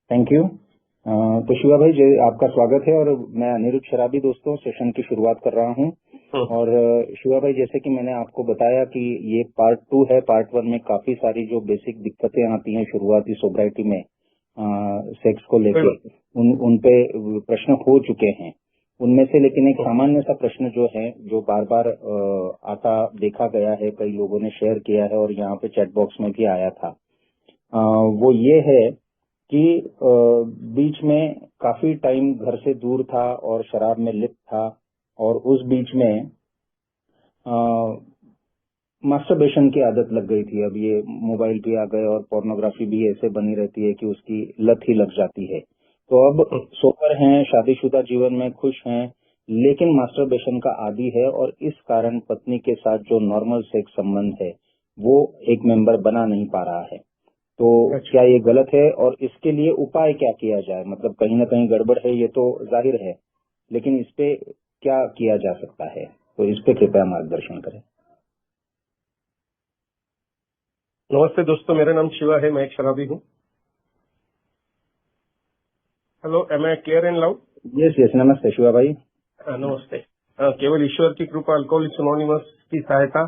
Thank you. तो शिवा भाई जी आपका स्वागत है और मैं अनिरुद्ध शराबी दोस्तों सेशन की शुरुआत कर रहा हूं। और शिवा भाई जैसे कि मैंने आपको बताया कि ये पार्ट 2 है। पार्ट 1 में काफी सारी जो बेसिक दिक्कतें आती हैं शुरुआती सोब्राइटी में सेक्स को लेके उन पे प्रश्न हो चुके हैं। उनमें से लेकिन एक सामान्य सा प्रश्न जो है जो बार बार आता देखा गया है, कई लोगों ने शेयर किया है और यहाँ पे चैट बॉक्स में भी आया था, वो ये है कि बीच में काफी टाइम घर से दूर था और शराब में लिप्त था और उस बीच में मास्टरबेशन की आदत लग गई थी। अब ये मोबाइल भी आ गए और पोर्नोग्राफी भी ऐसे बनी रहती है कि उसकी लत ही लग जाती है। तो अब सोबर हैं, शादीशुदा जीवन में खुश हैं, लेकिन मास्टरबेशन का आदी है और इस कारण पत्नी के साथ जो नॉर्मल सेक्स संबंध है वो एक मेंबर बना नहीं पा रहा है। तो क्या ये गलत है और इसके लिए उपाय क्या किया जाए? मतलब कहीं ना कहीं गड़बड़ है ये तो जाहिर है, लेकिन इस पे क्या किया जा सकता है? तो इस पे कृपया मार्गदर्शन करें। नमस्ते दोस्तों, मेरा नाम शिवा है, मैं एक शराबी हूँ। Hello, am I clear and loud? Yes yes, नमस्ते शिवा भाई। नमस्ते। केवल ईश्वर की कृपा, अल्कोहलिक्स एनोनिमस की सहायता,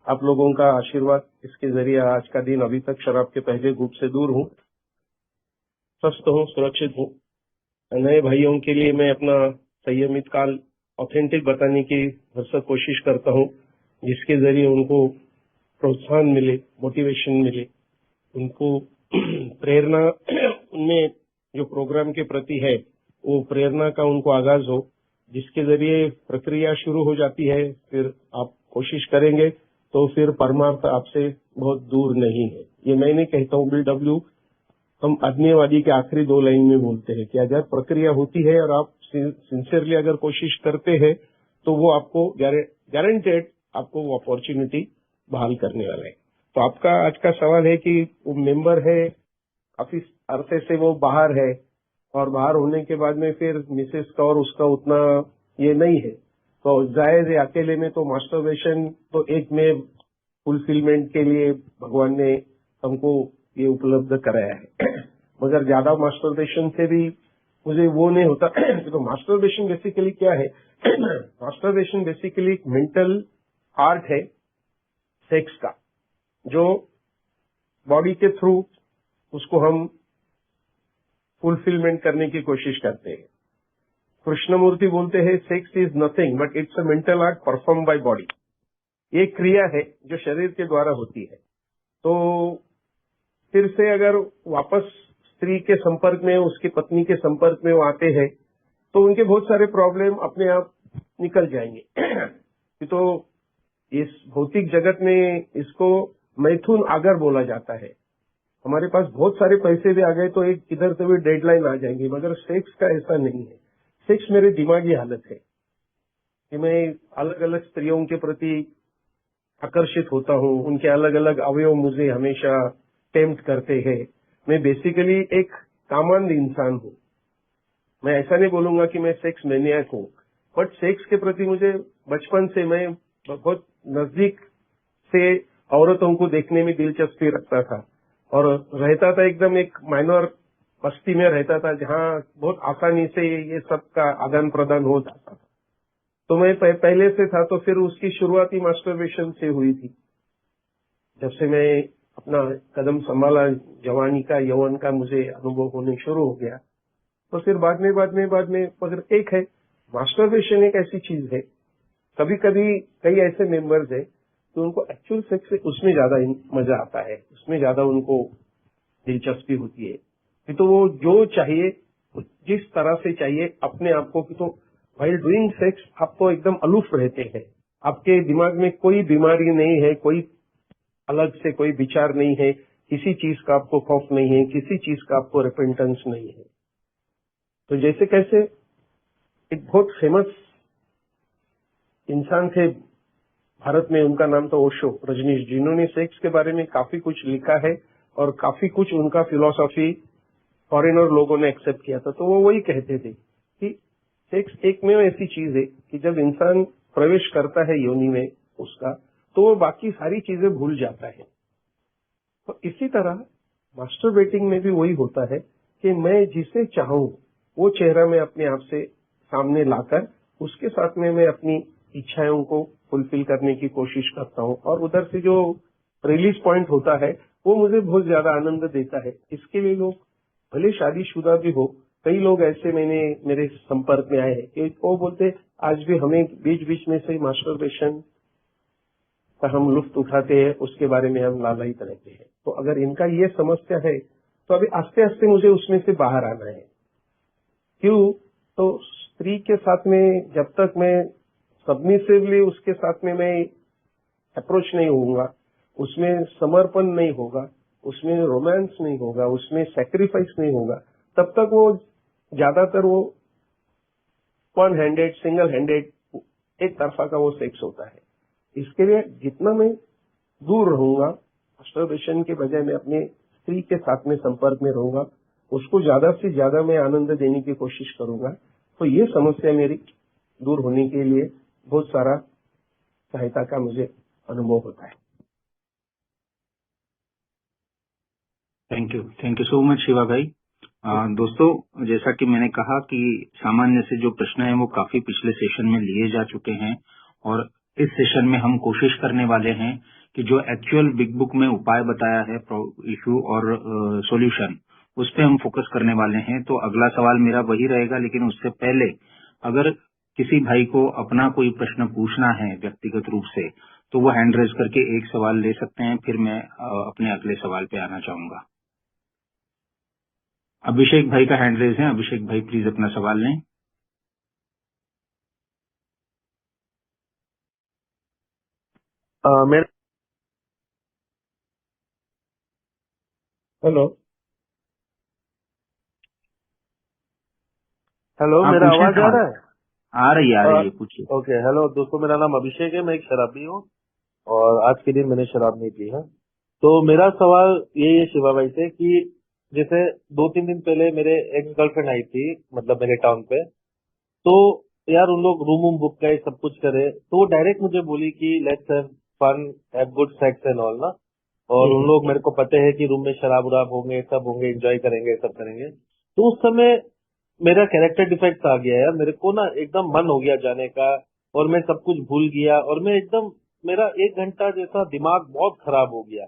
आप लोगों का आशीर्वाद, इसके जरिए आज का दिन अभी तक शराब के पहले ग्रुप से दूर हूँ, स्वस्थ हूँ, सुरक्षित हूँ। नए भाइयों के लिए मैं अपना संयमित काल ऑथेंटिक बताने की भरसक कोशिश करता हूँ, जिसके जरिए उनको प्रोत्साहन मिले, मोटिवेशन मिले, उनको प्रेरणा उनमें जो प्रोग्राम के प्रति है वो प्रेरणा का उनको आगाज हो, जिसके जरिए प्रक्रिया शुरू हो जाती है। फिर आप कोशिश करेंगे तो फिर परमार्थ आपसे बहुत दूर नहीं है। ये मैं नहीं कहता हूँ, BW हम आत्मीयवादी के आखिरी 2 लाइन में बोलते हैं कि अगर प्रक्रिया होती है और आप सिंसियरली अगर कोशिश करते हैं तो वो आपको गारंटेड आपको वो अपॉर्चुनिटी बहाल करने वाला है। तो आपका आज का सवाल है कि वो मेंबर है, काफी अरसे से वो बाहर है और बाहर होने के बाद में फिर मिसेस का और उसका उतना ये नहीं है, तो जायज है अकेले में तो मास्टरबेशन तो एक में फुलफिलमेंट के लिए भगवान ने हमको ये उपलब्ध कराया है। मगर ज्यादा मास्टरबेशन से भी मुझे वो नहीं होता। तो मास्टरबेशन बेसिकली क्या है? मास्टरबेशन बेसिकली एक मेंटल आर्ट है सेक्स का, जो बॉडी के थ्रू उसको हम फुलफिलमेंट करने की कोशिश करते हैं। कृष्णमूर्ति बोलते हैं sex is nothing but it's a mental art perform by body. ये क्रिया है जो शरीर के द्वारा होती है। तो फिर से अगर वापस स्त्री के संपर्क में, उसकी पत्नी के संपर्क में वो आते हैं तो उनके बहुत सारे प्रॉब्लम अपने आप निकल जाएंगे। तो इस भौतिक जगत में इसको मैथुन आगर बोला जाता है। हमारे पास बहुत सारे पैसे भी आ गए तो एक किधर से भी डेडलाइन आ जाएंगी, मगर सेक्स का ऐसा नहीं है। सेक्स मेरे दिमागी हालत है कि मैं अलग अलग स्त्रियों के प्रति आकर्षित होता हूँ, उनके अलग अलग अवयव मुझे हमेशा टेम्प्ट करते हैं। मैं बेसिकली एक कामंद इंसान हूँ। मैं ऐसा नहीं बोलूंगा कि मैं सेक्स मैनियाक हूँ, बट सेक्स के प्रति मुझे बचपन से मैं बहुत नजदीक से औरतों को देखने में दिलचस्पी रखता था और रहता था एकदम एक माइनर बस्ती में रहता था जहाँ बहुत आसानी से ये सब का आदान प्रदान हो जाता था। तो मैं पहले से था, तो फिर उसकी शुरुआती मास्टरबेशन से हुई थी। जब से मैं अपना कदम संभाला, जवानी का, यौवन का मुझे अनुभव होने शुरू हो गया, तो फिर बाद में मगर एक है, मास्टरबेशन एक ऐसी चीज है, कभी कभी कई ऐसे मेंबर्स है तो उनको एक्चुअल सेक्स से उसमें ज्यादा मजा आता है, उसमें ज्यादा उनको दिलचस्पी होती है कि तो वो जो चाहिए, जिस तरह से चाहिए अपने आप को, कि तो व्हाइल डूइंग सेक्स आप तो एकदम अलूफ रहते हैं, आपके दिमाग में कोई बीमारी नहीं है, कोई अलग से कोई विचार नहीं है, किसी चीज का आपको खौफ नहीं है, किसी चीज का आपको रिपेंटेंस नहीं है। तो जैसे कैसे एक बहुत फेमस इंसान थे भारत में, उनका नाम था ओशो, रजनीश, जिन्होंने सेक्स के बारे में काफी कुछ लिखा है और काफी कुछ उनका फिलॉसफी फॉरेनर लोगों ने एक्सेप्ट किया था। तो वो वही कहते थे कि सेक्स एक में ऐसी चीज है कि जब इंसान प्रवेश करता है योनि में उसका, तो वो बाकी सारी चीजें भूल जाता है। तो इसी तरह मास्टरबेटिंग में भी वही होता है कि मैं जिसे चाहूं वो चेहरा मैं अपने आप से सामने लाकर उसके साथ में मैं अपनी इच्छाओं को फुलफिल करने की कोशिश करता हूं, और उधर से जो रिलीज पॉइंट होता है वो मुझे बहुत ज्यादा आनंद देता है। इसके लिए लोग भले शादीशुदा भी हो, कई लोग ऐसे मेरे संपर्क में आए हैं कि वो बोलते आज भी हमें बीच बीच में से मास्टरबेशन का हम लुत्फ उठाते हैं, उसके बारे में हम लालायित रहते हैं। तो अगर इनका ये समस्या है तो अभी आस्ते आस्ते मुझे उसमें से बाहर आना है। क्यों? तो स्त्री के साथ में जब तक मैं सबमिसिवली उसके साथ में मैं अप्रोच नहीं होऊंगा, उसमें समर्पण नहीं होगा, उसमें रोमांस नहीं होगा, उसमें सैक्रिफाइस नहीं होगा, तब तक वो ज्यादातर वो वन हैंडेड, सिंगल हैंडेड, एक तरफा का वो सेक्स होता है। इसके लिए जितना मैं दूर रहूंगा मास्टरबेशन के बजाय मैं अपने स्त्री के साथ में संपर्क में रहूंगा, उसको ज्यादा से ज्यादा मैं आनंद देने की कोशिश करूंगा, तो ये समस्या मेरी दूर होने के लिए बहुत सारा सहायता का मुझे अनुभव होता है। Thank you so much Shiva भाई। दोस्तों, जैसा कि मैंने कहा कि सामान्य से जो प्रश्न है वो काफी पिछले सेशन में लिए जा चुके हैं, और इस सेशन में हम कोशिश करने वाले हैं कि जो एक्चुअल बिग बुक में उपाय बताया है इशू और सॉल्यूशन, उस पे हम फोकस करने वाले हैं। तो अगला सवाल मेरा वही रहेगा, लेकिन उससे पहले अगर किसी भाई को अपना कोई प्रश्न पूछना है व्यक्तिगत रूप से, तो वो हैंड रेज करके एक सवाल ले सकते हैं, फिर मैं अपने अगले सवाल पे आना चाहूंगा। अभिषेक भाई का हैंड रेज है। अभिषेक भाई प्लीज अपना सवाल लें। मेरा हेलो हेलो, मेरा पूछें आवाज आ सवाल। रहा है? आ रही है, पूछिए। ओके, हेलो दोस्तों, मेरा नाम अभिषेक है, मैं एक शराबी हूँ और आज के दिन मैंने शराब नहीं पी है। तो मेरा सवाल ये है शिवा भाई से कि जैसे 2-3 दिन पहले मेरे एक्स गर्लफ्रेंड आई थी, मतलब मेरे टाउन पे, तो यार उन लोग रूम वूम बुक करे, सब कुछ करे, तो वो डायरेक्ट मुझे बोली कि let's have fun, have good sex and all ना। और उन लोग, मेरे को पता है कि रूम में शराब उराब होंगे, सब होंगे, एंजॉय करेंगे, सब करेंगे। तो उस समय मेरा कैरेक्टर डिफेक्ट आ गया यार, मेरे को ना एकदम मन हो गया जाने का, और मैं सब कुछ भूल गया, और मैं एकदम, मेरा 1 घंटा जैसा दिमाग बहुत खराब हो गया।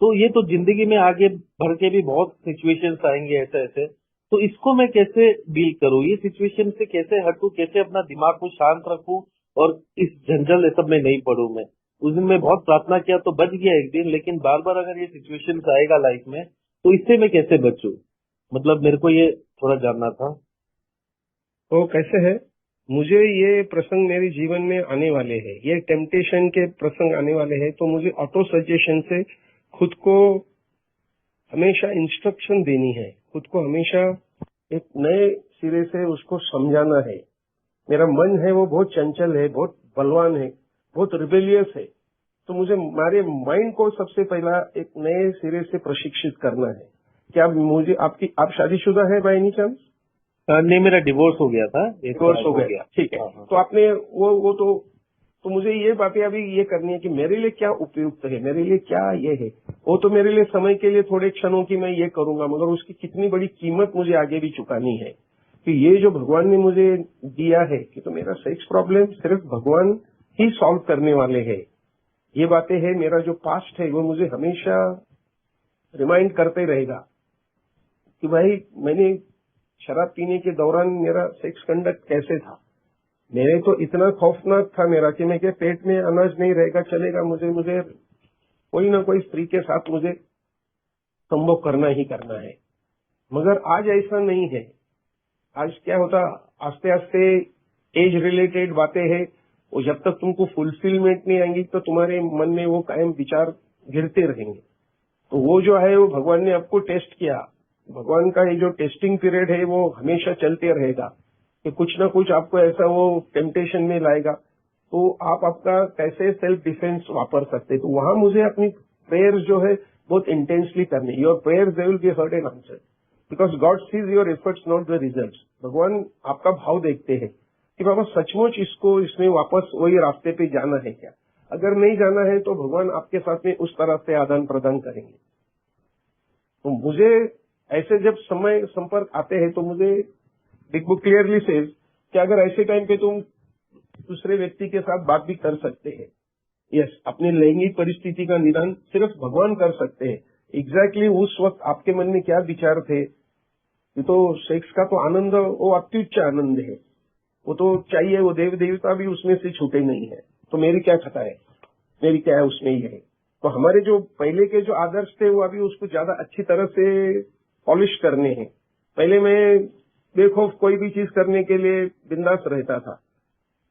तो ये तो जिंदगी में आगे बढ़ के भी बहुत सिचुएशंस आएंगे ऐसे ऐसे, तो इसको मैं कैसे डील करूँ, ये सिचुएशन से कैसे हटूं, कैसे अपना दिमाग को शांत रखूं और इस झंझट सब में नहीं पड़ूं मैं। उस दिन मैं बहुत प्रार्थना किया तो बच गया एक दिन, लेकिन बार बार अगर ये सिचुएशन आएगा लाइफ में तो इससे मैं कैसे बचूं, मतलब मेरे को ये थोड़ा जानना था। तो कैसे है, मुझे ये प्रसंग मेरे जीवन में आने वाले हैं, ये टेम्पटेशन के प्रसंग आने वाले हैं, तो मुझे ऑटो सजेशन से खुद को हमेशा इंस्ट्रक्शन देनी है, खुद को हमेशा एक नए सिरे से उसको समझाना है। मेरा मन है वो बहुत चंचल है, बहुत बलवान है, बहुत रिबेलियस है, तो मुझे हमारे माइंड को सबसे पहला एक नए सिरे से प्रशिक्षित करना है। क्या मुझे आप शादीशुदा है बाय एनी चांस? नहीं, मेरा डिवोर्स हो गया था। डिवोर्स हो गया, ठीक है। तो आपने वो तो मुझे ये बातें अभी ये करनी है कि मेरे लिए क्या उपयुक्त है, मेरे लिए क्या ये है। वो तो मेरे लिए समय के लिए थोड़े क्षणों की मैं ये करूंगा, मगर उसकी कितनी बड़ी कीमत मुझे आगे भी चुकानी है। कि ये जो भगवान ने मुझे दिया है कि तो मेरा सेक्स प्रॉब्लम सिर्फ भगवान ही सॉल्व करने वाले हैं, ये बातें है। मेरा जो पास्ट है वो मुझे हमेशा रिमाइंड करते रहेगा कि भाई मैंने शराब पीने के दौरान मेरा सेक्स कंडक्ट कैसे था। मेरे तो इतना खौफनाक था मेरा कि मैं क्या पेट में अनाज नहीं रहेगा चलेगा, मुझे कोई ना कोई स्त्री के साथ मुझे संभोग करना ही करना है। मगर आज ऐसा नहीं है। आज क्या होता, आस्ते आस्ते एज रिलेटेड बातें हैं, वो जब तक तुमको फुलफिलमेंट नहीं आएंगी तो तुम्हारे मन में वो कायम विचार गिरते रहेंगे। तो वो जो है वो भगवान ने आपको टेस्ट किया, भगवान का ये जो टेस्टिंग पीरियड है वो हमेशा चलते रहेगा कि कुछ ना कुछ आपको ऐसा वो टेम्पटेशन में लाएगा, तो आप आपका कैसे सेल्फ डिफेंस वापर सकते। तो वहां मुझे अपनी प्रेयर जो है बहुत इंटेंसली करनी। Your prayer they will be heard and answered because God sees your efforts not the result. भगवान आपका भाव देखते हैं कि बाबा सचमुच इसमें वापस वही रास्ते पे जाना है क्या। अगर नहीं जाना है तो भगवान आपके साथ में उस तरह से आदान प्रदान करेंगे। तो मुझे ऐसे जब समय संपर्क आते हैं तो मुझे बिग बुक क्लियरली सेज कि अगर ऐसे टाइम पे तुम दूसरे व्यक्ति के साथ बात भी कर सकते हैं, यस, अपनी लैंगिक परिस्थिति का निदान सिर्फ भगवान कर सकते हैं। एग्जैक्टली उस वक्त आपके मन में क्या विचार थे, ये तो सेक्स का तो आनंद वो अत्युच्च आनंद है, वो तो चाहिए, वो देव देवता भी उसमें से छूटे नहीं है, तो मेरी क्या खता है, मेरी क्या है उसमें ही है। तो हमारे जो पहले के जो आदर्श थे वो अभी उसको ज्यादा अच्छी तरह से पॉलिश करने हैं। पहले मैं बेखौफ कोई भी चीज करने के लिए बिंदास रहता था,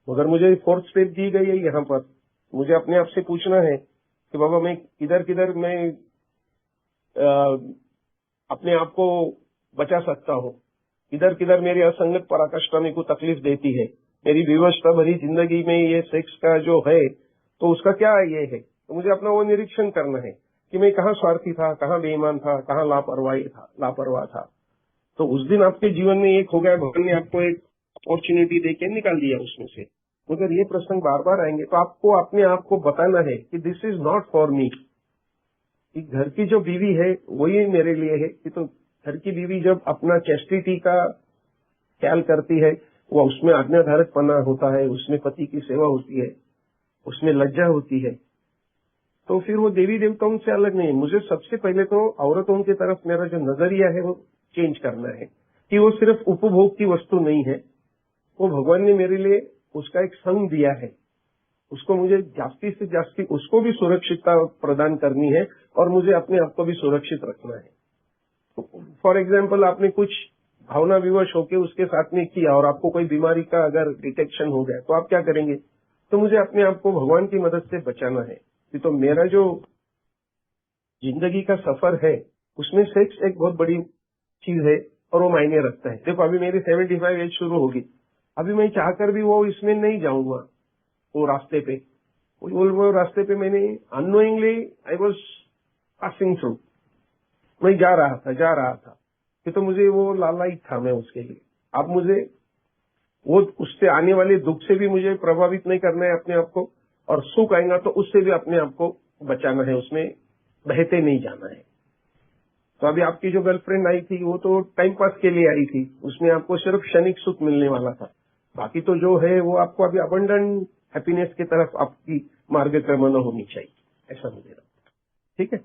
मगर मुझे फोर्थ स्टेप दी गई है यहाँ पर, मुझे अपने आप से पूछना है कि बाबा मैं किधर किधर मैं अपने आप को बचा सकता हूँ, किधर किधर मेरी असंगत पराकाष्ठा मेरे को तकलीफ देती है, मेरी विवशता भरी जिंदगी में ये सेक्स का जो है तो उसका क्या ये है। तो मुझे अपना वो निरीक्षण करना है कि मैं कहाँ स्वार्थी था, कहाँ बेईमान था, कहाँ लापरवाह था। तो उस दिन आपके जीवन में एक हो गया, भगवान ने आपको एक अपॉर्चुनिटी देके निकाल दिया उसमें से, मगर ये प्रसंग बार बार आएंगे तो आपको अपने आप को बताना है कि this is not for me. घर की जो बीवी है वही मेरे लिए है। कि तो घर की बीवी जब अपना चैस्टिटी का ख्याल करती है, वो उसमें आज्ञाधारकपना होता है, उसमें पति की सेवा होती है, उसमें लज्जा होती है, तो फिर वो देवी देवताओं से अलग नहीं है। मुझे सबसे पहले तो औरतों की तरफ मेरा जो नजरिया है वो चेंज करना है कि वो सिर्फ उपभोग की वस्तु नहीं है, वो भगवान ने मेरे लिए उसका एक संग दिया है, उसको मुझे जास्ती से जास्ती उसको भी सुरक्षितता प्रदान करनी है और मुझे अपने आप को भी सुरक्षित रखना है। फॉर एग्जाम्पल, आपने कुछ भावना विवश होकर उसके साथ में किया और आपको कोई बीमारी का अगर डिटेक्शन हो गया तो आप क्या करेंगे। तो मुझे अपने आप को भगवान की मदद से बचाना है। तो मेरा जो जिंदगी का सफर है उसमें सेक्स एक बहुत बड़ी चीज है और वो मायने रखता है। देखो अभी मेरी 75 एज शुरू होगी, अभी मैं चाहकर भी वो इसमें नहीं जाऊंगा, वो रास्ते पे वो रास्ते पे मैंने unknowingly I was passing through, मैं जा रहा था कि तो मुझे वो लालायित था मैं उसके लिए। अब मुझे वो उससे आने वाले दुख से भी मुझे प्रभावित नहीं करना है अपने आप को, और सुख आएगा तो उससे भी अपने आप को बचाना है, उसमें बहते नहीं जाना है। तो अभी आपकी जो गर्लफ्रेंड आई थी वो तो टाइम पास के लिए आई थी, उसमें आपको सिर्फ क्षणिक सुख मिलने वाला था, बाकी तो जो है वो आपको अभी अबंडेंट हैप्पीनेस की तरफ आपकी मार्गक्रमण होनी चाहिए, ऐसा मुझे लगता है। ठीक है,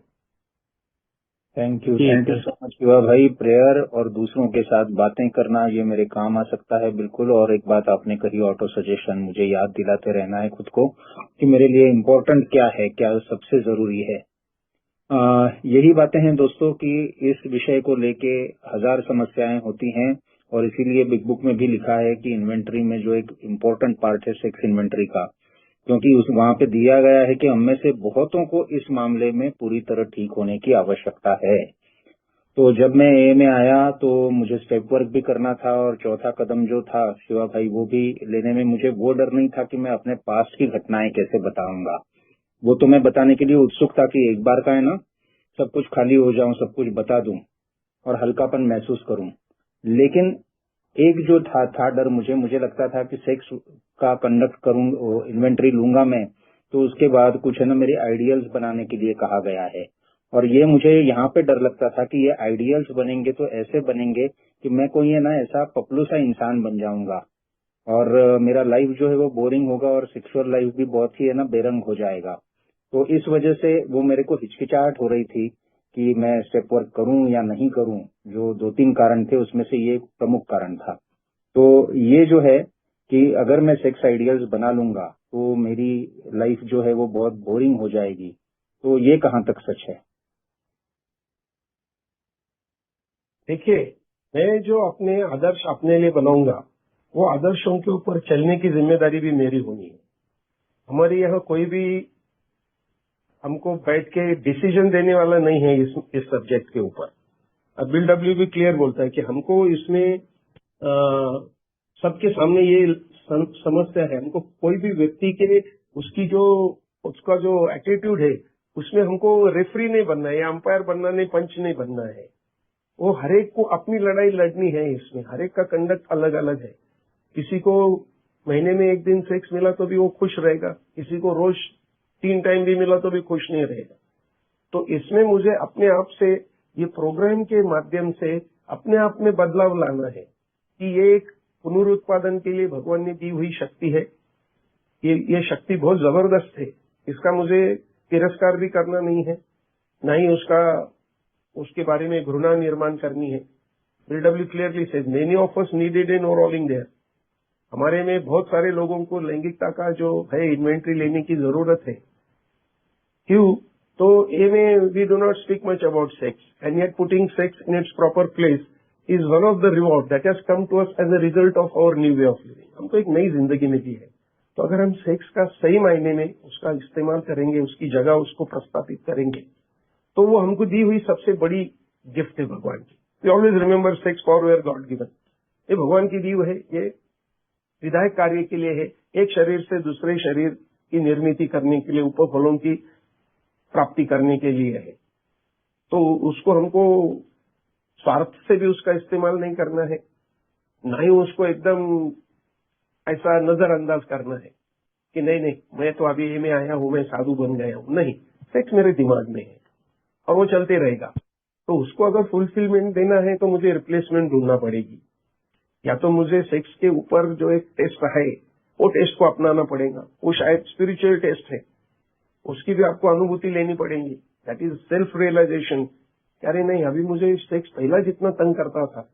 thank you so much Shiva भाई। प्रेयर और दूसरों के साथ बातें करना ये मेरे काम आ सकता है बिल्कुल। और एक बात आपने कही, ऑटो सजेशन, मुझे याद दिलाते रहना है खुद को कि मेरे लिए इम्पोर्टेंट क्या है, क्या सबसे जरूरी है। यही बातें हैं दोस्तों कि इस विषय को लेके हजार समस्याएं होती हैं और इसीलिए बिग बुक में भी लिखा है कि इन्वेंटरी में जो एक इम्पोर्टेंट पार्ट है सेक्स इन्वेंटरी का, क्योंकि उस वहां पे दिया गया है कि हम में से बहुतों को इस मामले में पूरी तरह ठीक होने की आवश्यकता है। तो जब मैं ए में आया तो मुझे स्टेप वर्क भी करना था और चौथा कदम जो था शिवा भाई वो भी लेने में मुझे वो डर नहीं था कि मैं अपने पास्ट की घटनाएं कैसे बताऊंगा। वो तो मैं बताने के लिए उत्सुक था कि एक बार का है ना, सब कुछ खाली हो जाऊं, सब कुछ बता दूं और हल्कापन महसूस करूं। लेकिन एक जो था डर, मुझे लगता था कि सेक्स का कंडक्ट करूं, इन्वेंटरी लूंगा मैं, तो उसके बाद कुछ है ना मेरे आइडियल्स बनाने के लिए कहा गया है। और ये मुझे यहाँ पे डर लगता था कि ये आइडियल्स बनेंगे तो ऐसे बनेंगे कि मैं कोई है ना ऐसा पपलू सा इंसान बन जाऊंगा और मेरा लाइफ जो है वो बोरिंग होगा और सेक्सुअल लाइफ भी बहुत ही है ना बेरंग हो जाएगा। तो इस वजह से वो मेरे को हिचकिचाहट हो रही थी कि मैं स्टेप वर्क करूं या नहीं करूं। जो 2-3 कारण थे उसमें से ये प्रमुख कारण था। तो ये जो है कि अगर मैं सेक्स आइडियल्स बना लूंगा तो मेरी लाइफ जो है वो बहुत बोरिंग हो जाएगी। तो ये कहाँ तक सच है? देखिए, मैं जो अपने आदर्श अपने लिए बनाऊंगा वो आदर्शों के ऊपर चलने की जिम्मेदारी भी मेरी होनी है। हमारे यहाँ कोई भी हमको बैठ के डिसीजन देने वाला नहीं है इस सब्जेक्ट के ऊपर। अब बिल डब्ल्यू भी क्लियर बोलता है कि हमको इसमें सबके सामने ये समस्या है, हमको कोई भी व्यक्ति के उसका जो एटीट्यूड है उसमें हमको रेफरी नहीं बनना है, अंपायर बनना नहीं, पंच नहीं बनना है। वो हरेक को अपनी लड़ाई लड़नी है, इसमें हरेक का कंडक्ट अलग अलग है। किसी को महीने में 1 दिन सेक्स मिला तो भी वो खुश रहेगा, किसी को रोज 3 टाइम भी मिला तो भी खुश नहीं रहेगा। तो इसमें मुझे अपने आप से ये प्रोग्राम के माध्यम से अपने आप में बदलाव लाना है कि ये एक पुनरुत्पादन के लिए भगवान ने दी हुई शक्ति है। ये शक्ति बहुत जबरदस्त है, इसका मुझे तिरस्कार भी करना नहीं है, ना ही उसके बारे में घृणा निर्माण करनी है। BW clearly says many of us needed a no rolling there. हमारे में बहुत सारे लोगों को लैंगिकता का जो है इन्वेंट्री लेने की जरूरत है। क्यों? तो ए में we do not speak much about sex and yet putting sex in its proper place is one of the reward that has come to us as a result of our new way of living. हमको एक नई जिंदगी मिली है, तो अगर हम sex का सही मायने में उसका इस्तेमाल करेंगे, उसकी जगह उसको प्रस्तापित करेंगे, तो वो हमको दी हुई सबसे बड़ी गिफ्ट है भगवान की। We always remember sex for where God given. ये भगवान की दी हुई है, ये विधायक कार्य के लिए है, एक शरीर से दूसरे शरीर की निर्मित करने के लिए, उपफलों की प्राप्ति करने के लिए है। तो उसको हमको स्वार्थ से भी उसका इस्तेमाल नहीं करना है, ना ही उसको एकदम ऐसा नजरअंदाज करना है कि नहीं नहीं मैं तो अभी ये में आया हूं, मैं साधु बन गया हूं। नहीं, सेक्स मेरे दिमाग में है और वो चलते रहेगा। तो उसको अगर फुलफिलमेंट देना है तो मुझे रिप्लेसमेंट ढूंढना पड़ेगी, या तो मुझे सेक्स के ऊपर जो एक टेस्ट है वो टेस्ट को अपनाना पड़ेगा। वो शायद स्पिरिचुअल टेस्ट है, उसकी भी आपको अनुभूति लेनी पड़ेगी। That is self realisation. अरे नहीं, अभी मुझे सेक्स पहला जितना तंग करता था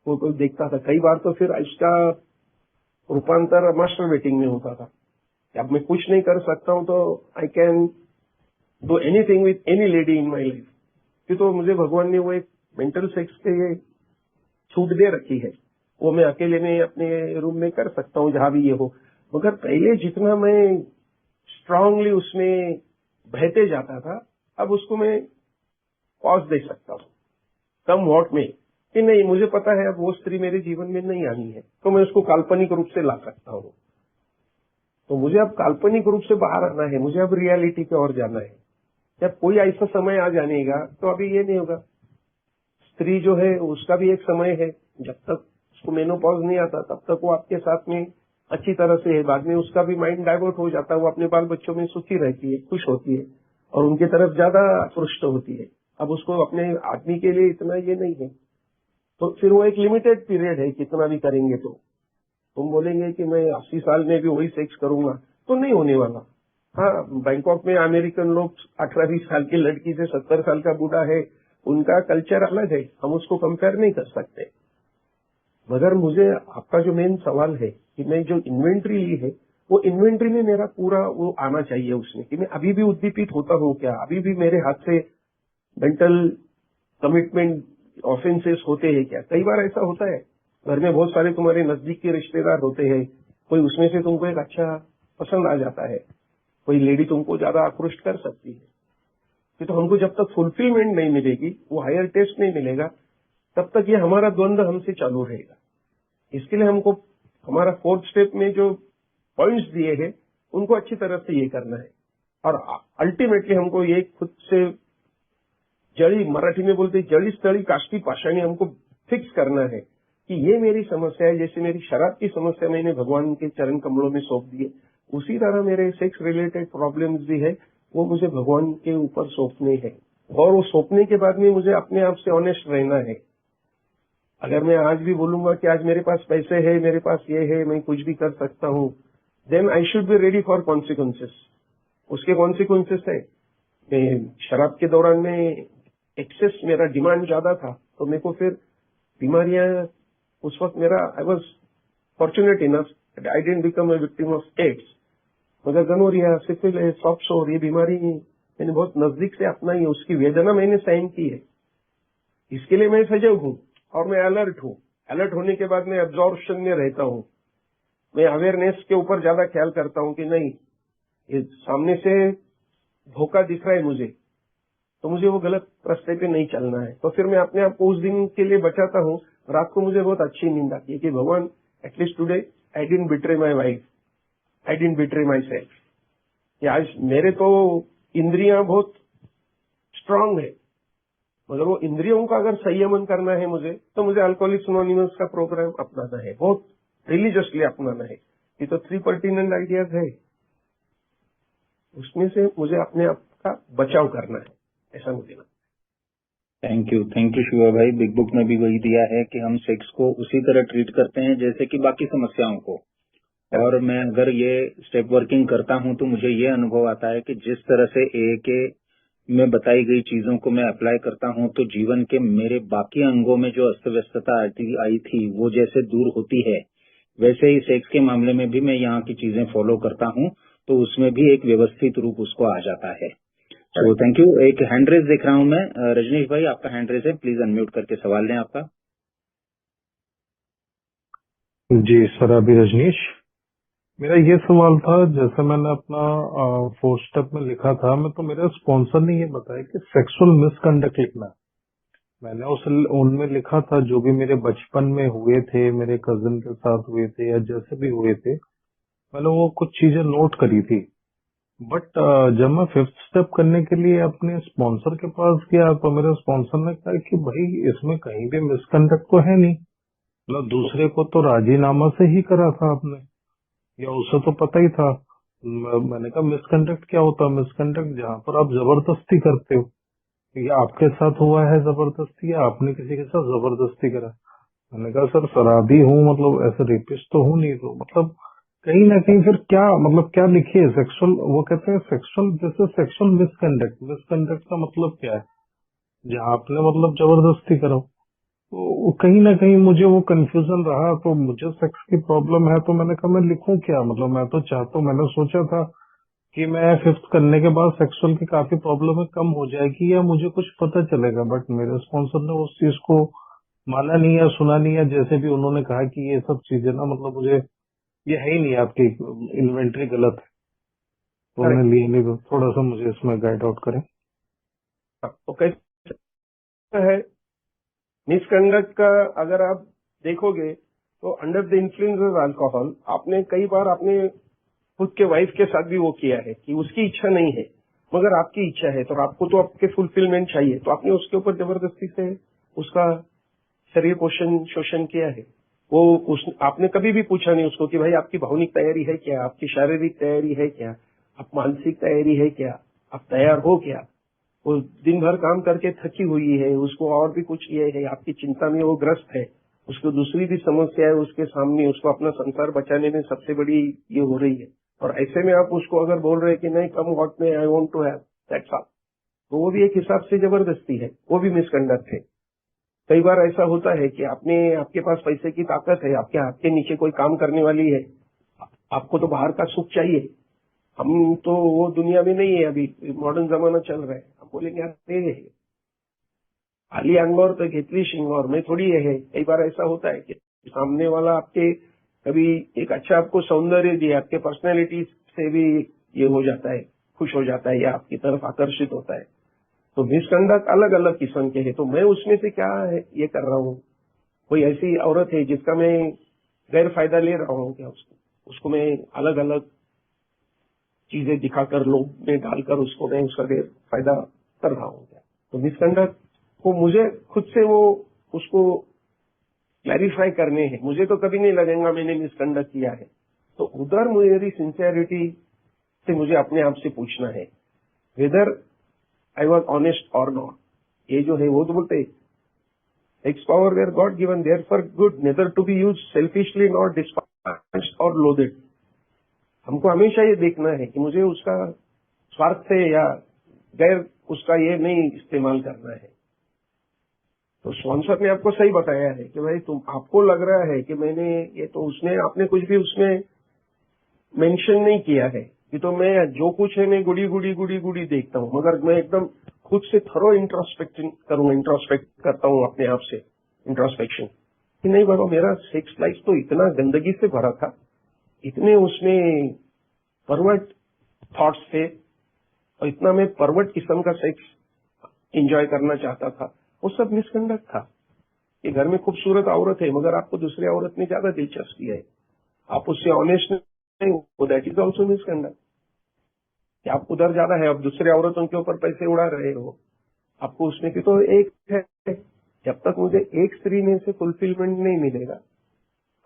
वो कोई देखता था, कई बार तो फिर इसका रूपांतर मास्टरबेटिंग में होता था। अब मैं कुछ नहीं कर सकता हूं तो I can do anything with any lady in my life. कि तो मुझे भगवान ने वो एक मेंटल सेक्स के लिए छूट दे रखी है, वो मैं अकेले में अपने रूम में कर सकता हूँ जहां भी ये हो। मगर पहले जितना मैं स्ट्रांगली उसमें बहते जाता था, अब उसको मैं पॉज दे सकता हूँ कम वॉट में, कि नहीं मुझे पता है अब वो स्त्री मेरे जीवन में नहीं आनी है, तो मैं उसको काल्पनिक रूप से ला सकता हूँ। तो मुझे अब काल्पनिक रूप से बाहर आना है, मुझे अब रियलिटी पे और जाना है। जब कोई ऐसा समय आ जानेगा तो अभी ये नहीं होगा। स्त्री जो है उसका भी एक समय है, जब तक उसको मेनोपॉज नहीं आता तब तक वो आपके साथ में अच्छी तरह से है। बाद में उसका भी माइंड डाइवर्ट हो जाता है, वो अपने बाल बच्चों में सुखी रहती है, खुश होती है और उनकी तरफ ज्यादा आकृष्ट होती है। अब उसको अपने आदमी के लिए इतना ये नहीं है, तो फिर वो एक लिमिटेड पीरियड है, कितना भी करेंगे तो। तुम बोलेंगे कि मैं 80 साल में भी वही सेक्स करूंगा, तो नहीं होने वाला। हाँ, बैंकॉक में अमेरिकन लोग 18-20 साल की लड़की से 70 साल का बूढ़ा है, उनका कल्चर अलग है, हम उसको कंपेयर नहीं कर सकते। मगर मुझे आपका जो मेन सवाल है कि मैं जो इन्वेंट्री ली है, वो इन्वेंट्री में मेरा पूरा वो आना चाहिए उसमें, कि मैं अभी भी उद्दीपित होता हूँ क्या, अभी भी मेरे हाथ से मेंटल कमिटमेंट ऑफेंसेस होते हैं क्या। कई बार ऐसा होता है, घर में बहुत सारे तुम्हारे नजदीक के रिश्तेदार होते हैं, कोई उसमें से तुमको एक अच्छा पसंद आ जाता है, कोई लेडी तुमको ज्यादा आकृष्ट कर सकती है। तो हमको जब तक फुलफिलमेंट नहीं मिलेगी, वो हायर टेस्ट नहीं मिलेगा, तब तक ये हमारा द्वंद्व हमसे चालू रहेगा। इसके लिए हमको हमारा 4th स्टेप में जो पॉइंट्स दिए हैं उनको अच्छी तरह से ये करना है, और अल्टीमेटली हमको ये खुद से जड़ी, मराठी में बोलते जड़ी स्थली काष्टी पाषाणी, हमको फिक्स करना है कि ये मेरी समस्या है। जैसे मेरी शराब की समस्या मैंने भगवान के चरण कमलों में सौंप दी है, उसी तरह मेरे सेक्स रिलेटेड प्रॉब्लम्स भी है, वो मुझे भगवान के ऊपर सौंपने हैं। और वो सौंपने के बाद में मुझे अपने आप से ऑनेस्ट रहना है। अगर मैं आज भी बोलूंगा कि आज मेरे पास पैसे है, मेरे पास ये है, मैं कुछ भी कर सकता हूँ, then I should be ready for consequences. उसके कॉन्सिक्वेंसेस है, मैं शराब के दौरान में एक्सेस, मेरा डिमांड ज्यादा था, तो मेरे को फिर बीमारियां, उस वक्त मेरा I was fortunate enough I didn't become a victim of AIDS, मगर गनोरिया, सिफिलिस, सॉफ्ट सोर, ये बीमारी मैंने बहुत नजदीक से अपनाई, उसकी वेदना मैंने सहन की है। इसके लिए मैं सजग हूँ और मैं अलर्ट हूँ। अलर्ट होने के बाद मैं एब्जॉर्प्शन में रहता हूँ, मैं अवेयरनेस के ऊपर ज्यादा ख्याल करता हूँ कि नहीं, ये सामने से धोखा दिख रहा है मुझे, तो मुझे वो गलत रास्ते पे नहीं चलना है। तो फिर मैं अपने आप को उस दिन के लिए बचाता हूँ। रात को मुझे बहुत अच्छी नींद आती है कि भगवान, at least today I didn't betray my wife, I didn't betray my self. आज मेरे तो इंद्रियां बहुत स्ट्रांग है, मगर वो इंद्रियों का अगर संयमन करना है मुझे, तो मुझे अल्कोहलिक्स अनोनिमस का प्रोग्राम अपनाना है, बहुत रिलीजियसली अपनाना है। ये तो 3 पर्टिनेंट आइडियाज है, उसमें से मुझे अपने आप का बचाव करना है, ऐसा मुझे लगता है। थैंक यू शिवा भाई। बिग बुक में भी वही दिया है कि हम सेक्स को उसी तरह ट्रीट करते हैं जैसे कि बाकी समस्याओं को। और मैं अगर ये स्टेप वर्किंग करता हूं तो मुझे ये अनुभव आता है कि जिस तरह से AAK में बताई गई चीजों को मैं अप्लाई करता हूं तो जीवन के मेरे बाकी अंगों में जो अस्त व्यस्तता आई थी वो जैसे दूर होती है, वैसे ही सेक्स के मामले में भी मैं यहाँ की चीजें फॉलो करता हूँ तो उसमें भी एक व्यवस्थित रूप उसको आ जाता है। तो थैंक यू। एक हैंड रेज देख रहा हूँ मैं। रजनीश भाई आपका हैंड रेज है, प्लीज अनम्यूट करके सवाल लें आपका। जी सर, अभी रजनीश, मेरा ये सवाल था, जैसे मैंने अपना 4 स्टेप में लिखा था, मैं तो मेरे स्पॉन्सर ने ये बताया कि सेक्सुअल मिसकंडक्ट लिखना है। मैंने उनमें लिखा था जो भी मेरे बचपन में हुए थे, मेरे कजिन के साथ हुए थे या जैसे भी हुए थे, मैंने वो कुछ चीजें नोट करी थी। बट जब मैं 5th स्टेप करने के लिए अपने स्पॉन्सर के पास गया तो मेरे स्पॉन्सर ने कहा कि भाई इसमें कहीं भी मिसकंडक्ट तो है नहीं, मतलब दूसरे को तो राजीनामा से ही करा था आपने, या उसे तो पता ही था। मैंने कहा मिसकंडक्ट क्या होता है? मिसकंडक्ट जहाँ पर आप जबरदस्ती करते हो, या आपके साथ हुआ है जबरदस्ती, या आपने किसी के साथ जबरदस्ती करा। मैंने कहा सर शराबी हूँ, मतलब ऐसे रेपिस्ट तो हूँ नहीं, तो मतलब कहीं ना कहीं फिर क्या, मतलब क्या लिखिए सेक्सुअल, वो कहते हैं सेक्सुअल, जैसे सेक्सुअल मिसकंडक्ट, मिसकंडक्ट का मतलब क्या है? जहाँ आपने मतलब जबरदस्ती करो, तो वो कहीं ना कहीं मुझे वो कंफ्यूजन रहा। तो मुझे सेक्स की प्रॉब्लम है, तो मैंने कहा मैं लिखूं क्या, मतलब मैं तो चाहता हूँ, मैंने सोचा था कि मैं 5th करने के बाद सेक्सुअल की काफी प्रॉब्लम कम हो जाएगी या मुझे कुछ पता चलेगा। बट मेरे स्पॉन्सर ने उस चीज को माना नहीं या सुना नहीं, या जैसे भी उन्होंने कहा कि ये सब चीजें ना, मतलब मुझे ये है ही नहीं, आपकी इन्वेंट्री गलत है, तो करेक्ट। हमने लिए नहीं। तो थोड़ा सा मुझे इसमें गाइड आउट करें। तो कैसे है मिसकंडक्ट का? अगर आप देखोगे तो under the influence of alcohol, आपने कई बार आपने खुद के वाइफ के साथ भी वो किया है कि उसकी इच्छा नहीं है मगर आपकी इच्छा है, तो आपको तो आपके फुलफिलमेंट चाहिए, तो आपने उसके ऊपर जबरदस्ती से उसका शरीर पोषण शोषण किया है। वो आपने कभी भी पूछा नहीं उसको कि भाई आपकी भावनिक तैयारी है क्या, आपकी शारीरिक तैयारी है क्या, आप मानसिक तैयारी है क्या, आप तैयार हो क्या। वो दिन भर काम करके थकी हुई है, उसको और भी कुछ ये है, आपकी चिंता में वो ग्रस्त है, उसको दूसरी भी समस्या है उसके सामने, उसको अपना संसार बचाने में सबसे बड़ी ये हो रही है, और ऐसे में आप उसको अगर बोल रहे हैं कि नहीं come what may I want to have that's all, तो वो भी एक हिसाब से जबरदस्ती है, वो भी मिसकंडक्ट है। कई बार ऐसा होता है कि आपके पास पैसे की ताकत है, आपके हाथ के नीचे कोई काम करने वाली है, आपको तो बाहर का सुख चाहिए। हम तो वो दुनिया में नहीं है, अभी मॉडर्न जमाना चल रहा है, हम बोलेंगे यार दे रहे आली अंगोर तो घेतली शिंगोर में थोड़ी है। कई बार ऐसा होता है कि सामने वाला आपके कभी एक अच्छा आपको सौंदर्य दिया, आपके पर्सनैलिटी से भी ये हो जाता है, खुश हो जाता है या आपकी तरफ आकर्षित होता है। तो मिसकंडक्ट अलग अलग किस्म के हैं, तो मैं उसमें से क्या है ये कर रहा हूँ? कोई ऐसी औरत है जिसका मैं गैर फायदा ले रहा हूँ क्या? उसको मैं अलग अलग चीजें दिखाकर लोग में डालकर उसको मैं उसका गैर फायदा कर रहा हूँ क्या? तो मिसकंडक्ट को मुझे खुद से वो उसको क्लैरिफाई करने हैं। मुझे तो कभी नहीं लगेगा मैंने मिसकंडक्ट किया है, तो उधर मेरी सिंसियरिटी से मुझे अपने आप से पूछना है वेदर आई वॉज ऑनेस्ट और नॉट। ये जो है वो तो बोलते sex power where God given there for good neither to be use selfishly not despised और लोडेड। हमको हमेशा ये देखना है कि मुझे उसका स्वार्थ से या गैर उसका ये नहीं इस्तेमाल करना है। तो स्पॉन्सर ने आपको सही बताया है कि भाई तुम आपको लग रहा है कि मैंने ये तो उसने आपने कुछ भी उसमें मेंशन नहीं किया है कि तो मैं जो कुछ है मैं गुड़ी गुड़ी गुड़ी गुड़ी देखता हूँ, मगर मैं एकदम खुद से थरो इंट्रोस्पेक्शन करूंगा, इंट्रोस्पेक्ट करता हूँ अपने आप से इंट्रोस्पेक्शन कि नहीं बाबा मेरा सेक्स लाइफ तो इतना गंदगी से भरा था, इतने उसमें परवर्ट थॉट्स थे और इतना मैं परवर्ट किस्म का सेक्स एंजॉय करना चाहता था, वो सब मिसकंडक्ट था। कि घर में खूबसूरत औरत है मगर आपको दूसरी औरत में ज्यादा दिलचस्पी है, आप उससे ऑनेस्ट नहीं हो, दैट इज ऑल्सो मिसकंडक्ट। कि आप उधर ज्यादा है, आप दूसरे औरतों के ऊपर पैसे उड़ा रहे हो, आपको उसमें भी तो एक है। जब तक मुझे एक स्त्री में से फुलफिलमेंट नहीं मिलेगा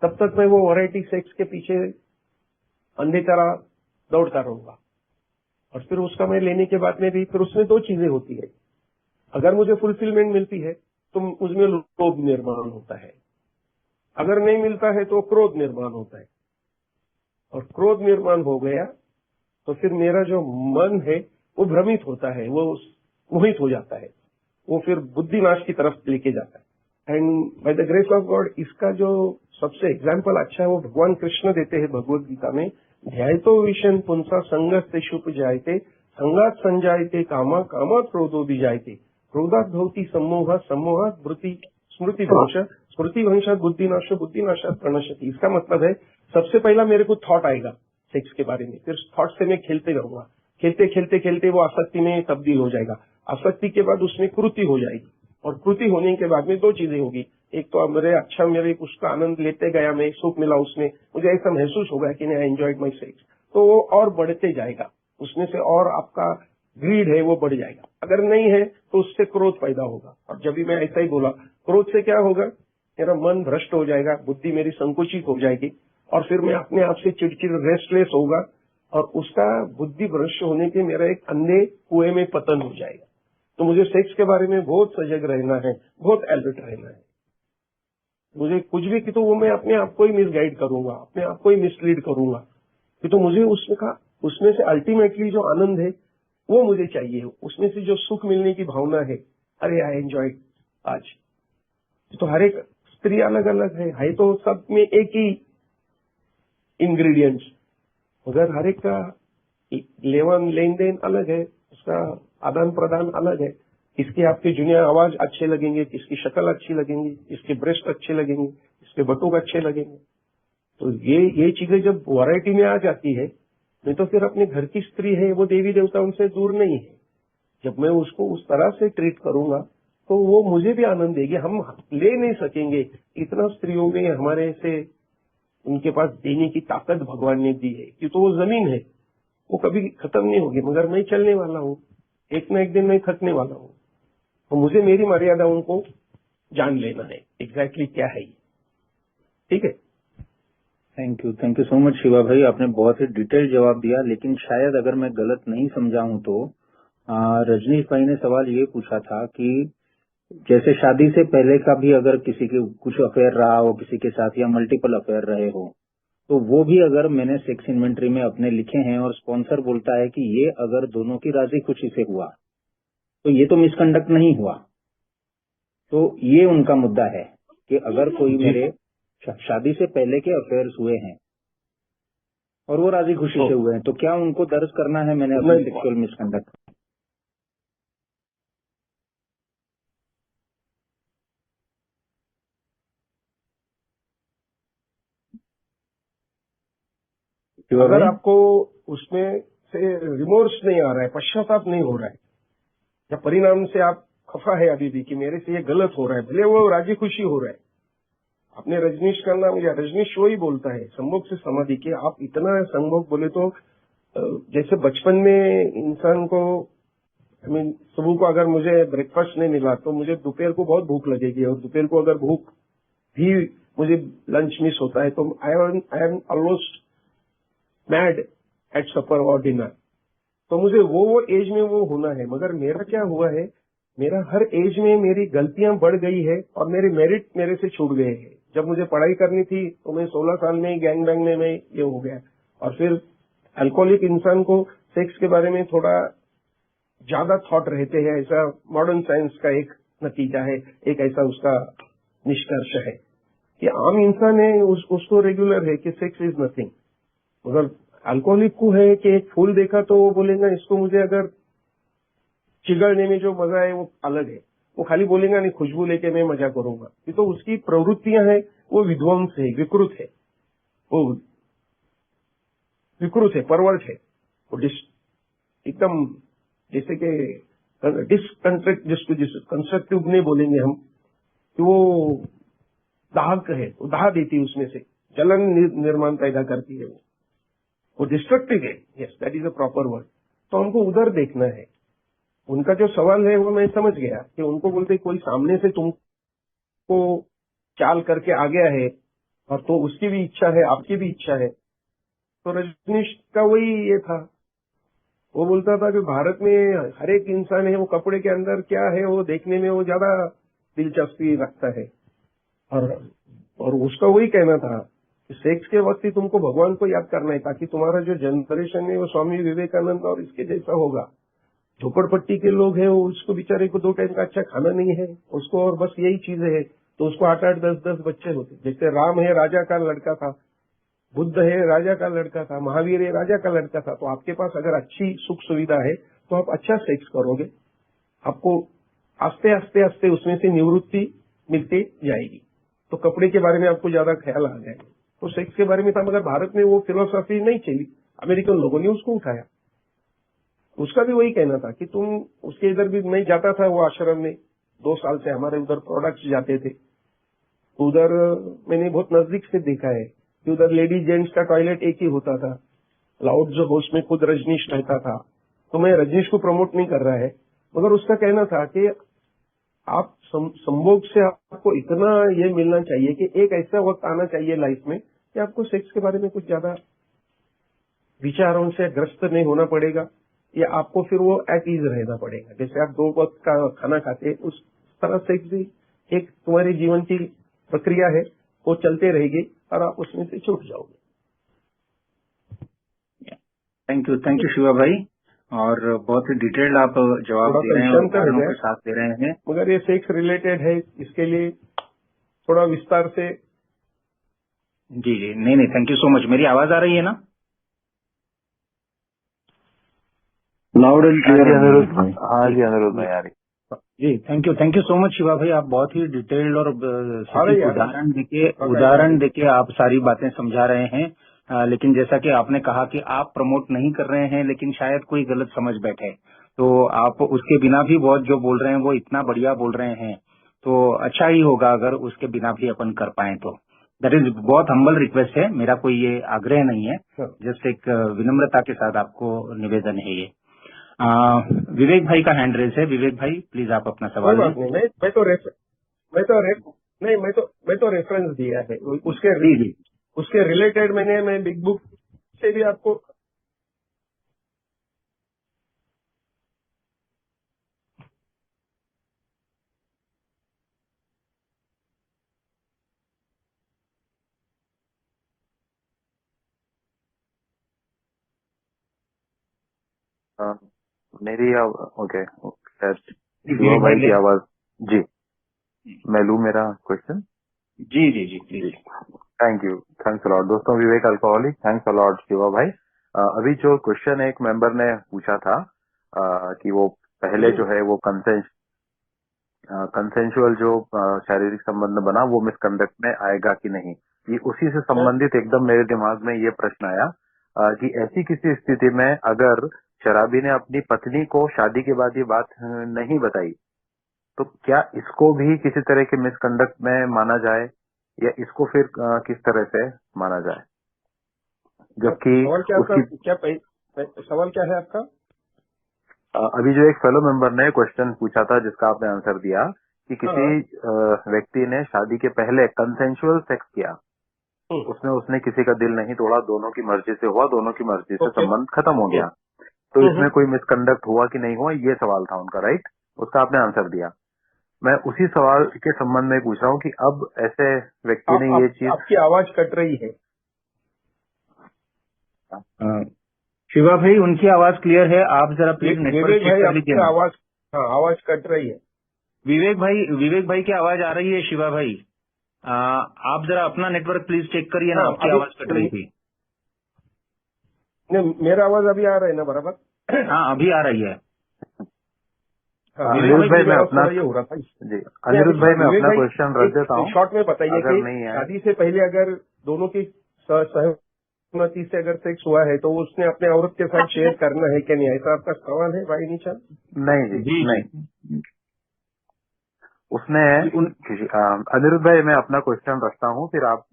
तब तक मैं वो वैरायटी सेक्स के पीछे अंधे तरह दौड़ता रहूंगा, और फिर उसका मैं लेने के बाद में भी फिर उसमें दो चीजें होती है। अगर मुझे फुलफिलमेंट मिलती है तो उसमें लोभ निर्माण होता है, अगर नहीं मिलता है तो क्रोध निर्माण होता है, और क्रोध निर्माण हो गया तो फिर मेरा जो मन है वो भ्रमित होता है, वो मोहित हो जाता है, वो फिर बुद्धिनाश की तरफ लेके जाता है। And by the grace of God इसका जो सबसे एग्जाम्पल अच्छा है वो भगवान कृष्ण देते हैं भगवद गीता में। ध्यायतो विषन पुंसा संगस्ते शुभ जायते, संगात संजायते कामा, कामात क्रोधो भी जायते, क्रोधात भवति सम्मोह, सम्मोहात स्मृति भंश, स्मृति भंशात बुद्धिनाश, बुद्धिनाशात प्रणश्यति। इसका मतलब है सबसे पहला मेरे को थॉट आएगा सेक्स के बारे में, फिर थॉट से मैं खेलते रहूंगा, खेलते खेलते खेलते वो आसक्ति में तब्दील हो जाएगा, आसक्ति के बाद उसमें कृति हो जाएगी, और कृति होने के बाद में दो चीजें होगी। एक तो मेरे उसका आनंद लेते गया, मैं सुख मिला उसमें, मुझे ऐसा महसूस होगा कि आई एंजॉयड माई सेक्स, तो वो और बढ़ते जाएगा, उसमें से और आपका ग्रीड है वो बढ़ जाएगा। अगर नहीं है तो उससे क्रोध पैदा होगा, और जब भी मैं ऐसा ही बोला, क्रोध से क्या होगा, मेरा मन भ्रष्ट हो जाएगा, बुद्धि मेरी संकुचित हो जाएगी, और फिर मैं अपने आप से चिड़चिड़ रेस्टलेस होगा, और उसका बुद्धि भ्रष्ट होने के मेरा एक अंधे कुएं में पतन हो जाएगा। तो मुझे सेक्स के बारे में बहुत सजग रहना है, बहुत अलर्ट रहना है। मुझे कुछ भी कि तो वो मैं अपने आप को ही मिसगाइड करूंगा, अपने आप को ही मिसलीड करूंगा, कि तो मुझे उसमें से अल्टीमेटली जो आनंद है वो मुझे चाहिए, उसमें से जो सुख मिलने की भावना है, अरे आई एंजॉयड आज। तो हर एक स्त्री अलग अलग है तो सब में एक ही इंग्रेडिएंट्स, मगर हर एक का लेन देन अलग है, उसका आदान प्रदान अलग है। किसके आपके जुनिया आवाज अच्छे लगेंगे, किसकी शक्ल अच्छी लगेंगी, किसके ब्रेस्ट अच्छे लगेंगे, किसके बटुक अच्छे लगेंगे। तो ये चीजें जब वैरायटी में आ जाती है, नहीं तो फिर अपने घर की स्त्री है वो देवी देवता उनसे दूर नहीं है। जब मैं उसको उस तरह से ट्रीट करूंगा तो वो मुझे भी आनंद देगी। हम ले नहीं सकेंगे इतना स्त्रियों में हमारे से, उनके पास देने की ताकत भगवान ने दी है, कि तो वो जमीन है, वो कभी खत्म नहीं होगी, मगर मैं चलने वाला हूँ, एक न एक दिन मैं थकने वाला हूँ, तो मुझे मेरी मर्यादा उनको जान लेना है एग्जैक्टली क्या है ये। ठीक है, thank you so much Shiva भाई, आपने बहुत ही डिटेल जवाब दिया। लेकिन शायद अगर मैं गलत नहीं समझा हूं तो रजनीश भाई ने सवाल ये पूछा था कि जैसे शादी से पहले का भी अगर किसी के कुछ अफेयर रहा हो किसी के साथ, या मल्टीपल अफेयर रहे हो, तो वो भी अगर मैंने सेक्स इन्वेंट्री में अपने लिखे हैं और स्पॉन्सर बोलता है कि ये अगर दोनों की राजी खुशी से हुआ तो ये तो मिसकंडक्ट नहीं हुआ। तो ये उनका मुद्दा है कि अगर कोई मेरे शादी से पहले के अफेयर्स हुए हैं और वो राजी खुशी से हुए हैं, तो क्या उनको दर्ज करना है मैंने अपने सेक्सुअल मिसकंडक्ट? अगर आपको उसमें से रिमोर्स नहीं आ रहा है, पश्चाताप नहीं हो रहा है, या परिणाम से आप खफा है अभी भी कि मेरे से ये गलत हो रहा है, भले वो राजी खुशी हो रहा है। आपने रजनीश का नाम लिया, रजनीश वही बोलता है संभोग से समाधि के। आप इतना संभोग बोले तो जैसे बचपन में इंसान को, सुबह को अगर मुझे ब्रेकफास्ट नहीं मिला तो मुझे दोपहर को बहुत भूख लगेगी, और दोपहर को अगर भूख भी मुझे लंच मिस होता है तो I am almost mad at supper और डिनर। तो मुझे वो एज में वो होना है, मगर मेरा क्या हुआ है, मेरा हर एज में मेरी गलतियां बढ़ गई है और मेरे मेरिट मेरे से छूट गए हैं। जब मुझे पढ़ाई करनी थी तो मैं 16 साल में गैंग बैंग में मैं ये हो गया, और फिर अल्कोहलिक इंसान को सेक्स के बारे में थोड़ा ज्यादा थॉट रहते हैं, ऐसा मॉडर्न साइंस का एक नतीजा है, एक ऐसा उसका निष्कर्ष है कि आम इंसान है उसको रेगुलर है कि सेक्स इज नथिंग। मगर अल्कोहलिक को है कि एक फूल देखा तो वो बोलेगा इसको मुझे अगर चिगड़ने में जो मजा है वो अलग है, वो खाली बोलेगा नहीं खुशबू लेके मैं मजा करूंगा। ये तो उसकी प्रवृत्तियां हैं, वो विध्वंस है, विकृत है, वो विकृत है, परवर्ट है, वो एकदम जैसे कि डिसकंस्ट्रक्ट, जिसको कंस्ट्रक्टिव नहीं बोलेंगे हम, कि वो दाहक है, वो दाह देती है, उसमें से जलन निर्माण पैदा करती है, वो डिस्ट्रक्टिव है। Yes, that is a proper word. तो हमको उधर देखना है। उनका जो सवाल है वो मैं समझ गया कि उनको बोलते कोई सामने से तुमको चाल करके आ गया है और तो उसकी भी इच्छा है आपकी भी इच्छा है। तो रजनीश का वही ये था, वो बोलता था कि भारत में हर एक इंसान है वो कपड़े के अंदर क्या है वो देखने में वो ज्यादा दिलचस्पी रखता है। और उसका वही कहना था कि सेक्स के वक्त ही तुमको भगवान को याद करना है ताकि तुम्हारा जो जनरेशन है वो स्वामी विवेकानंद और इसके जैसा होगा। झोपड़पट्टी के लोग हैं वो उसको बेचारे को 2 टाइम का अच्छा खाना नहीं है उसको, और बस यही चीजें है तो उसको 8-8 10-10 बच्चे होते। जैसे राम है राजा का लड़का था, बुद्ध है राजा का लड़का था, महावीर है राजा का लड़का था। तो आपके पास अगर अच्छी सुख सुविधा है तो आप अच्छा सेक्स करोगे, आपको आस्ते आस्ते आस्ते उसमें से निवृत्ति मिलती जाएगी। तो कपड़े के बारे में आपको ज्यादा ख्याल आ जाएगा। तो सेक्स के बारे में था, मगर भारत में वो फिलोसॉफी नहीं चली, अमेरिकन लोगों ने उसको उठाया। उसका भी वही कहना था कि तुम उसके इधर भी नहीं जाता था वो आश्रम में, 2 साल से हमारे उधर प्रोडक्ट्स जाते थे। उधर मैंने बहुत नजदीक से देखा है कि उधर लेडीज जेंट्स का टॉयलेट एक ही होता था। लाउड जो होस्ट में खुद रजनीश रहता था। तो मैं रजनीश को प्रमोट नहीं कर रहा है, मगर उसका कहना था कि आप संभोग से आपको इतना ये मिलना चाहिए कि एक ऐसा वक्त आना चाहिए लाइफ में कि आपको सेक्स के बारे में कुछ ज्यादा विचारों से ग्रस्त नहीं होना पड़ेगा, या आपको फिर वो एट ईज रहना पड़ेगा। जैसे आप 2 वक्त का खाना खाते उस तरह सेक्स भी एक तुम्हारे जीवन की प्रक्रिया है, वो चलते रहेगी और आप उसमें से छूट जाओगे। थैंक यू शिवा भाई, और बहुत ही डिटेल्ड आप जवाब दे रहे हैं और उदाहरणों के साथ दे रहे हैं। मगर ये सेक्स रिलेटेड है, इसके लिए थोड़ा विस्तार से। जी नहीं थैंक यू सो मच। मेरी आवाज आ रही है ना? लाउड एंड क्लियर अनिरुद्ध भाई। हाँ जी अनिरुद्ध भाई आ रही जी। Thank you so much Shiva भाई, आप बहुत ही डिटेल्ड और उदाहरण देके आप सारी बातें समझा रहे हैं। लेकिन जैसा कि आपने कहा कि आप प्रमोट नहीं कर रहे हैं, लेकिन शायद कोई गलत समझ बैठे, तो आप उसके बिना भी बहुत जो बोल रहे हैं वो इतना बढ़िया बोल रहे हैं, तो अच्छा ही होगा अगर उसके बिना भी अपन कर पाए तो। दैट इज बहुत हम्बल रिक्वेस्ट है, मेरा कोई ये आग्रह नहीं है, जस्ट एक विनम्रता के साथ आपको निवेदन है ये। विवेक भाई का हैंड रेस है। विवेक भाई प्लीज आप अपना सवाल लें। मैं तो रेफरेंस दिया है उसके रिलेटेड। मैं बिग बुक से भी आपको मेरी ओके शिवा भाई की आवाज। जी मैं लूँ मेरा क्वेश्चन? जी please. Thank you, thanks a lot. दोस्तों Vivek alcoholic, thanks a lot Shiva भाई। अभी जो क्वेश्चन एक मेंबर ने पूछा था कि वो पहले जो है वो कंसेंशुअल जो शारीरिक संबंध बना वो मिसकंडक्ट में आएगा कि नहीं, ये उसी से संबंधित एकदम मेरे दिमाग में ये प्रश्न आया कि ऐसी किसी स्थिति में अगर शराबी ने अपनी पत्नी को शादी के बाद ये बात नहीं बताई तो क्या इसको भी किसी तरह के मिसकंडक्ट में माना जाए, या इसको फिर किस तरह से माना जाए? जबकि सवाल क्या है आपका? अभी जो एक फेलो मेंबर ने क्वेश्चन पूछा था जिसका आपने आंसर दिया कि किसी व्यक्ति ने शादी के पहले कंसेंशुअल सेक्स किया, उसने किसी का दिल नहीं तोड़ा, दोनों की मर्जी से हुआ, दोनों की मर्जी से संबंध खत्म हो गया, तो इसमें कोई मिसकंडक्ट हुआ कि नहीं हुआ, ये सवाल था उनका, राइट? उसका आपने आंसर दिया। मैं उसी सवाल के संबंध में पूछ रहा हूँ कि अब ऐसे व्यक्ति ने ये चीज। आपकी आवाज कट रही है शिवा भाई, उनकी आवाज क्लियर है, आप जरा प्लीज नेटवर्क चेक कर लीजिए। आवाज कट रही है। विवेक भाई की आवाज आ रही है शिवा भाई, आप जरा अपना नेटवर्क प्लीज चेक करिए ना, आपकी आवाज कट रही थी। नहीं, मेरा आवाज अभी आ रहा है ना बराबर? हाँ अभी आ रही है। अनिरुद्ध भाई मैं अपना हो रहा था जी। अनिरुद्ध भाई मैं अपना क्वेश्चन रख देता हूँ। शॉर्ट में बताइए कि शादी से पहले अगर दोनों की सहमति से अगर सेक्स हुआ है तो उसने अपने औरत के साथ शेयर करना है क्या नहीं, ऐसा आपका सवाल है भाई निशान? नहीं जी नहीं, उसने अनिरुद्ध भाई मैं अपना क्वेश्चन रखता हूँ, फिर आप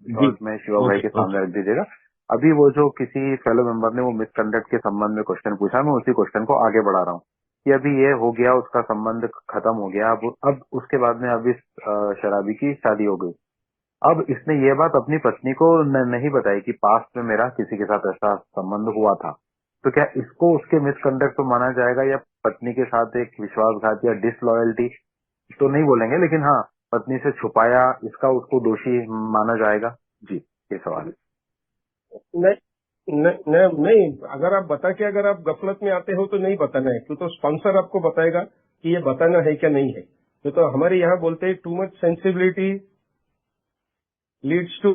में शिवा भाई के सामने रख दीजिएगा। अभी वो जो किसी फेलो मेंबर ने वो मिसकंडक्ट के संबंध में क्वेश्चन पूछा, मैं उसी क्वेश्चन को आगे बढ़ा रहा हूँ कि अभी ये हो गया, उसका संबंध खत्म हो गया, अब उसके बाद में अब इस शराबी की शादी हो गई। अब इसने ये बात अपनी पत्नी को नहीं बताई कि पास्ट में मेरा किसी के साथ ऐसा संबंध हुआ था, तो क्या इसको उसके मिसकंडक्ट तो माना जाएगा, या पत्नी के साथ एक विश्वासघात या डिसलॉयल्टी तो नहीं बोलेंगे, लेकिन हाँ पत्नी से छुपाया, इसका उसको दोषी माना जाएगा? जी, ये सवाल है। नहीं, अगर आप बता के अगर आप गफलत में आते हो तो नहीं बताना है, क्यों तो स्पॉन्सर आपको बताएगा कि ये बताना है क्या नहीं है। तो हमारे यहाँ बोलते हैं too much sensibility leads to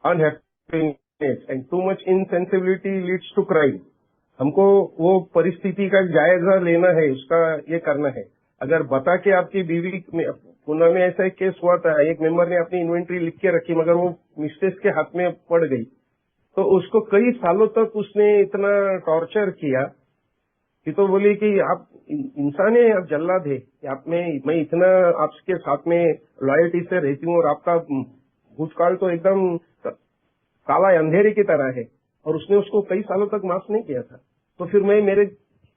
unhappiness and too much insensibility leads to crime. हमको वो परिस्थिति का जायजा लेना है, उसका ये करना है। अगर बता के आपकी बीवी पुणे में ऐसा एक केस हुआ था, एक मेंबर ने अपनी इन्वेंट्री लिख के रखी मगर वो मिस्टेस के हाथ में पड़ गई, तो उसको कई सालों तक उसने इतना टॉर्चर किया कि तो बोली कि आप इंसान है, आप जल्लाद है, आप में मैं इतना आपके साथ में लॉयल्टी से रहती हूँ और आपका भूतकाल तो एकदम काला अंधेरे की तरह है, और उसने उसको कई सालों तक माफ नहीं किया था। तो फिर मैं मेरे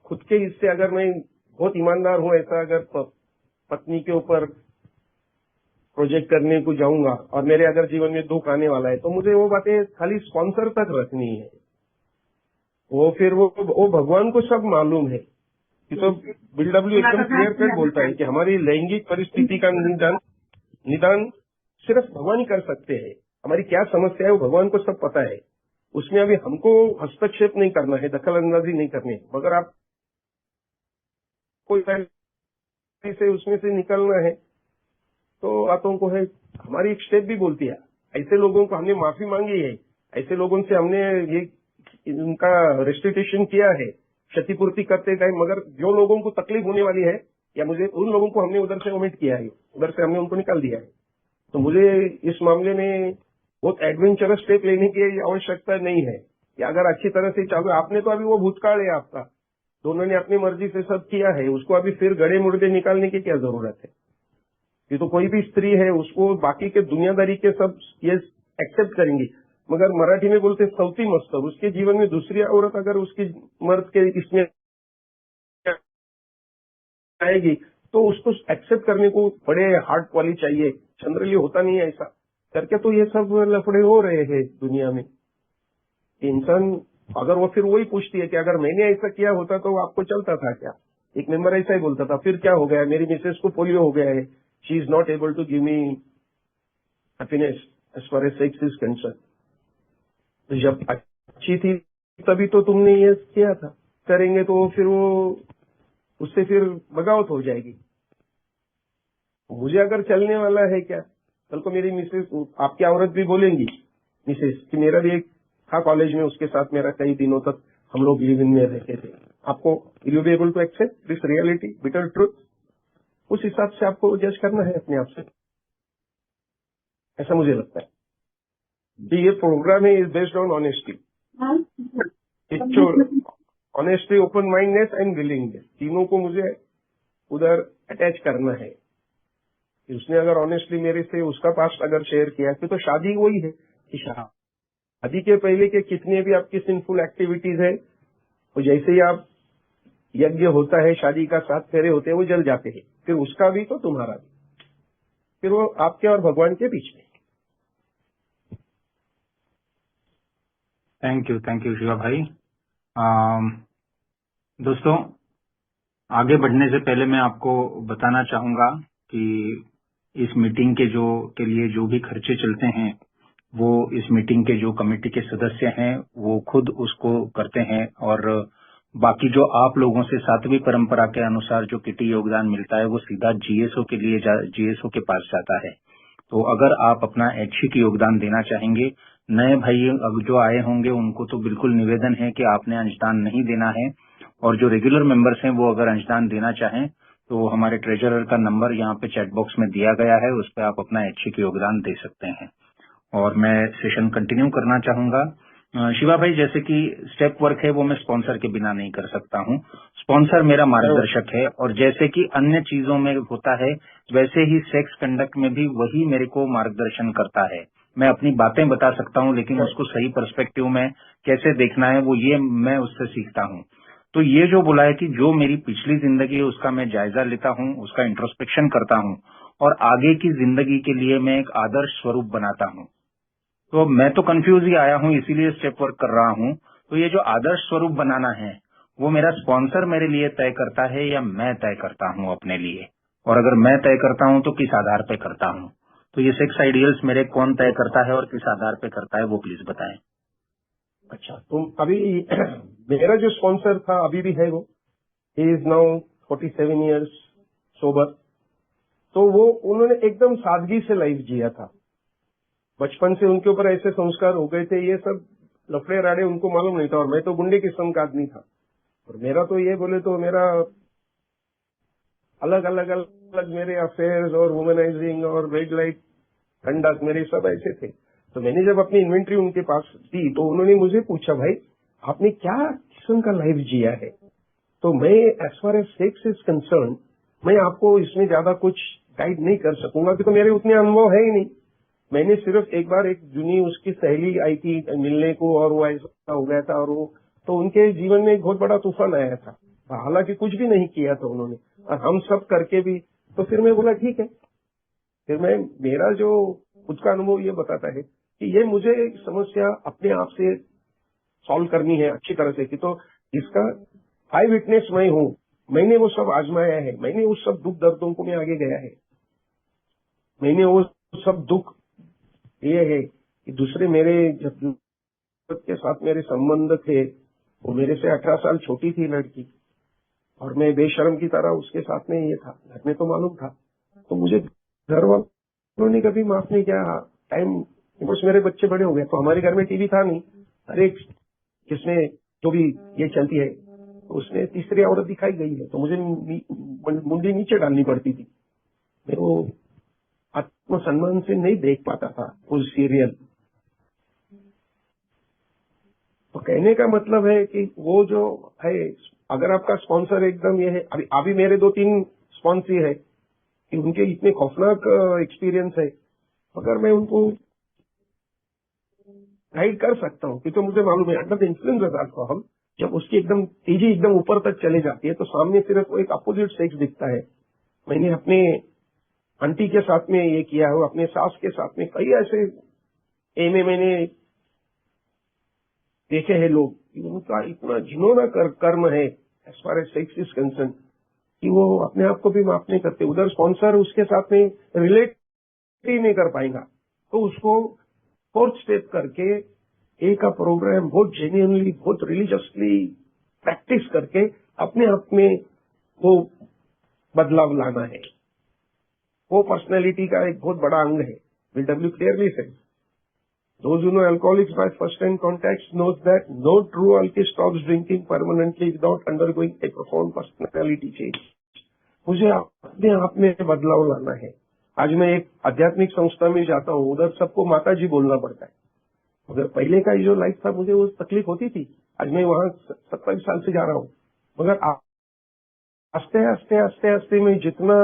खुद के हिस्से, अगर मैं बहुत ईमानदार हूँ, ऐसा अगर पत्नी के ऊपर प्रोजेक्ट करने को जाऊंगा और मेरे अगर जीवन में दुख आने वाला है, तो मुझे वो बातें खाली स्पॉन्सर तक रखनी है। वो फिर वो भगवान को सब मालूम है कि तो BW एकदम क्लियर कट बोलता है कि हमारी लैंगिक परिस्थिति का निदान सिर्फ भगवान ही कर सकते हैं। हमारी क्या समस्या है वो भगवान को सब पता है, उसमें अभी हमको हस्तक्षेप नहीं करना है, दखल अंदाजी नहीं करनी है। मगर आप कोई से उसमें से निकलना है तो बातों को है। हमारी एक स्टेप भी बोलती है, ऐसे लोगों को हमने माफी मांगी है, ऐसे लोगों से हमने ये उनका रेस्टिट्यूशन किया है क्षतिपूर्ति करते टाइम, मगर जो लोगों को तकलीफ होने वाली है या मुझे उन लोगों को हमने उधर से ओमिट किया है, उधर से हमने उनको निकाल दिया है। तो मुझे इस मामले में बहुत एडवेंचरस स्टेप लेने की आवश्यकता नहीं है। या अगर अच्छी तरह से चालू, आपने तो अभी वो भूतकाल है आपका, दोनों ने अपनी मर्जी से सब किया है, उसको अभी फिर गड़े मुर्दे निकालने की क्या जरूरत है। ये तो कोई भी स्त्री है, उसको बाकी के दुनियादारी के सब ये एक्सेप्ट करेंगी, मगर मराठी में बोलते सौती मस्तक, उसके जीवन में दूसरी औरत अगर उसकी मर्द के इसमें आएगी तो उसको एक्सेप्ट करने को बड़े हार्ट वाली चाहिए। जनरली होता नहीं है ऐसा करके, तो ये सब लफड़े हो रहे हैं दुनिया में। इंसान अगर वो फिर वही पूछती है कि अगर मैंने ऐसा किया होता तो आपको चलता था क्या। एक मेंबर ऐसा ही बोलता था, फिर क्या हो गया, मेरी मिसेस को पोलियो हो गया है, she is not able to give me happiness as far as sex is concern. तो जब अच्छी थी तभी तो तुमने ये किया था, करेंगे तो फिर वो उससे फिर बगावत हो जाएगी। मुझे अगर चलने वाला है क्या, कल को मेरी मिसेस, आपकी औरत भी बोलेंगी मिसेस कि मेरा भी एक था कॉलेज में, उसके साथ मेरा कई दिनों तक हम लोग लिव इन में रहते थे। आपको will you be able to accept this reality, bitter truth? उस हिसाब से आपको जज करना है अपने आप से, ऐसा मुझे लगता है। ये प्रोग्राम है is based on honesty, honesty, open mindness and willingness, तीनों को मुझे उधर अटैच करना है। उसने अगर ऑनेस्टली मेरे से उसका पास्ट अगर शेयर किया तो शादी वही है कि शादी के पहले के कितने भी आपकी सिंफुल एक्टिविटीज है, वो जैसे ही आप यज्ञ होता है, शादी का 7 फेरे होते हैं, वो जल जाते हैं, फिर उसका भी तो तुम्हारा भी, फिर वो आपके और भगवान के बीच में। थैंक यू शिवा भाई। दोस्तों, आगे बढ़ने से पहले मैं आपको बताना चाहूंगा कि इस मीटिंग के लिए जो भी खर्चे चलते हैं वो इस मीटिंग के जो कमेटी के सदस्य हैं वो खुद उसको करते हैं, और बाकी जो आप लोगों से 7वीं परंपरा के अनुसार जो किटी योगदान मिलता है वो सीधा जीएसओ के लिए जीएसओ के पास जाता है। तो अगर आप अपना ऐच्छिक योगदान देना चाहेंगे, नए भाई अब जो आए होंगे उनको तो बिल्कुल निवेदन है कि आपने अंशदान नहीं देना है, और जो रेगुलर मेंबर्स हैं वो अगर अंशदान देना चाहें तो हमारे ट्रेजरर का नंबर यहाँ पे चैट बॉक्स में दिया गया है, उस पर आप अपना ऐच्छिक योगदान दे सकते हैं। और मैं सेशन कंटिन्यू करना चाहूंगा। शिवा भाई, जैसे कि स्टेप वर्क है वो मैं स्पॉन्सर के बिना नहीं कर सकता हूँ, स्पॉन्सर मेरा मार्गदर्शक है, और जैसे कि अन्य चीजों में होता है वैसे ही सेक्स कंडक्ट में भी वही मेरे को मार्गदर्शन करता है। मैं अपनी बातें बता सकता हूँ लेकिन उसको सही पर्सपेक्टिव में कैसे देखना है वो ये मैं उससे सीखता हूँ। तो ये जो बोला है कि जो मेरी पिछली जिंदगी है उसका मैं जायजा लेता हूँ, उसका इंट्रोस्पेक्शन करता हूँ और आगे की जिंदगी के लिए मैं एक आदर्श स्वरूप बनाता हूँ। तो मैं तो कंफ्यूज ही आया हूँ, इसीलिए स्टेप वर्क कर रहा हूँ। तो ये जो आदर्श स्वरूप बनाना है वो मेरा स्पॉन्सर मेरे लिए तय करता है या मैं तय करता हूँ अपने लिए? और अगर मैं तय करता हूँ तो किस आधार पे करता हूँ? तो ये सेक्स आइडियल्स मेरे कौन तय करता है और किस आधार पे करता है, वो प्लीज बताएं। अच्छा, तुम अभी मेरा जो स्पॉन्सर था अभी भी है, वो he is now 47 years sober. तो वो उन्होंने एकदम सादगी से लाइफ जिया था। बचपन से उनके ऊपर ऐसे संस्कार हो गए थे, ये सब लफड़े राड़े उनको मालूम नहीं था, और मैं तो गुंडे किस्म का आदमी था। और मेरा तो ये बोले तो मेरा अलग अलग अलग मेरे अफेयर्स और वुमेनाइजिंग और रेड लाइट ठंडक मेरे सब ऐसे थे। तो मैंने जब अपनी इन्वेंट्री उनके पास दी तो उन्होंने मुझे पूछा, भाई आपने क्या किस्म का लाइफ जिया है? तो मैं as far as sex is concern, मैं आपको इसमें ज्यादा कुछ गाइड नहीं कर सकूंगा, क्योंकि मेरे उतने अनुभव है ही नहीं। मैंने सिर्फ एक बार एक जुनी उसकी सहेली आई थी मिलने को, और वो ऐसा हो गया था, और वो तो उनके जीवन में एक बहुत बड़ा तूफान आया था। हालांकि कुछ भी नहीं किया था उन्होंने, और हम सब करके भी। तो फिर मैं बोला ठीक है। फिर मैं मेरा जो खुद का अनुभव ये बताता है कि ये मुझे एक समस्या अपने आप से सॉल्व करनी है अच्छी तरह से, कि तो इसका आई विटनेस मैं हूं, मैंने वो सब आजमाया है, मैंने उस सब दुख दर्दों को मैं आगे गया है, मैंने वो सब दुख ये है कि दूसरे मेरे जब के साथ मेरे संबंध थे, वो मेरे से 18 साल छोटी थी लड़की, और मैं बेशर्म की तरह उसके साथ में ये था, घर में तो मालूम था। तो मुझे घर वालों ने कभी माफ नहीं किया। टाइम बस मेरे बच्चे बड़े हो गए, तो हमारे घर में टीवी था नहीं, हर एक जिसमें जो भी ये चलती है उसमें तीसरी औरत दिखाई गई है, तो मुझे मुंडी नीचे डालनी पड़ती थी। मैं वो आत्मसम्मान से नहीं देख पाता था वो सीरियल। तो कहने का मतलब है कि वो जो है, अगर आपका स्पॉन्सर एकदम ये है, अभी मेरे 2-3 स्पॉन्सर है कि उनके इतने खौफनाक एक्सपीरियंस है, अगर मैं उनको गाइड कर सकता हूँ, कि तो मुझे मालूम है under the influence of alcohol जब उसकी एकदम तेजी एकदम ऊपर तक चले जाती है, तो सामने सिर्फ एक अपोजिट सेक्स दिखता है। मैंने अपने आंटी के साथ में ये किया है, अपने सास के साथ में कई ऐसे एमे मैंने देखे हैं लोग, उनका इतना घिनौना कर्म है as far as sex is concern, कि वो अपने आप को भी माफ नहीं करते। उधर स्पॉन्सर उसके साथ में रिलेट ही नहीं कर पाएगा, तो उसको फोर्थ स्टेप करके एक का प्रोग्राम बहुत जेन्युइनली बहुत रिलीजियसली प्रैक्टिस करके अपने आप में वो बदलाव लाना है। वो पर्सनैलिटी का एक बहुत बड़ा अंग है। W clearly says, those who know alcoholics by first hand contacts knows that no true alcoholic stops drinking permanently without undergoing a profound personality change. मुझे अपने आप में बदलाव लाना है। आज मैं एक आध्यात्मिक संस्था में जाता हूँ, उधर सबको माता जी बोलना पड़ता है। अगर पहले का जो लाइफ था मुझे वो तकलीफ होती थी, आज मैं वहां 27 साल से जा रहा हूँ। मगर आस्ते आस्ते आस्ते आस्ते मैं जितना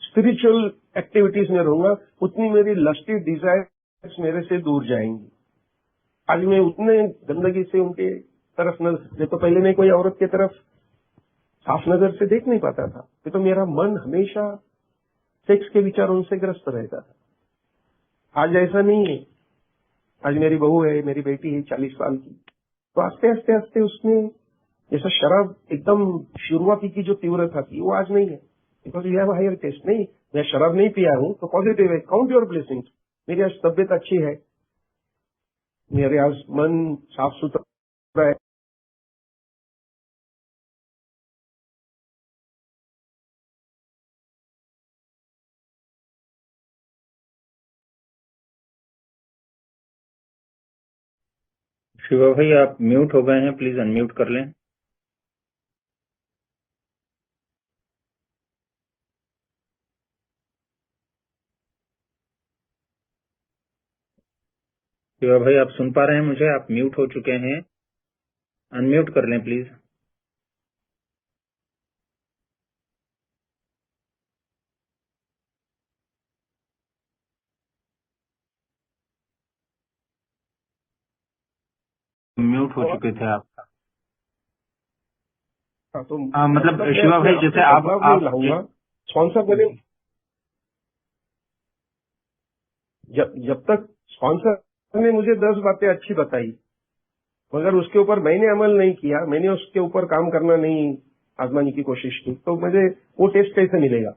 स्पिरिचुअल एक्टिविटीज में रहूंगा, उतनी मेरी लस्टी डिजायर्स मेरे से दूर जाएंगी। आज मैं उतने गंदगी से उनके तरफ न, तो पहले मैं कोई औरत की तरफ साफ नजर से देख नहीं पाता था, तो मेरा मन हमेशा सेक्स के विचारों से ग्रस्त रहता था। आज ऐसा नहीं है। आज मेरी बहू है, मेरी बेटी है 40 साल की, तो आस्ते आस्ते आस्ते उसमें जैसा शराब एकदम शुरुआती की जो तीव्रता थी वो आज नहीं है, because you have higher taste. नहीं, मैं शराब नहीं पिया हूं तो पॉजिटिव है, काउंट योर ब्लेसिंग्स। मेरी आज तबियत अच्छी है, मेरे आज मन साफ सुथरा है। शिवा भाई आप म्यूट हो गए हैं, प्लीज अनम्यूट कर लें। शिवा भाई आप सुन पा रहे हैं मुझे? आप म्यूट हो चुके हैं, अनम्यूट कर लें प्लीज। म्यूट हो चुके थे आप। तो मतलब शिवा भाई जैसे आप लाऊंगा स्पॉन्सर मैंने जब तक स्पॉन्सर ने मुझे 10 बातें अच्छी बताई, मगर उसके ऊपर मैंने अमल नहीं किया, मैंने उसके ऊपर काम करना नहीं आजमाने की कोशिश की, तो मुझे वो टेस्ट कैसे मिलेगा?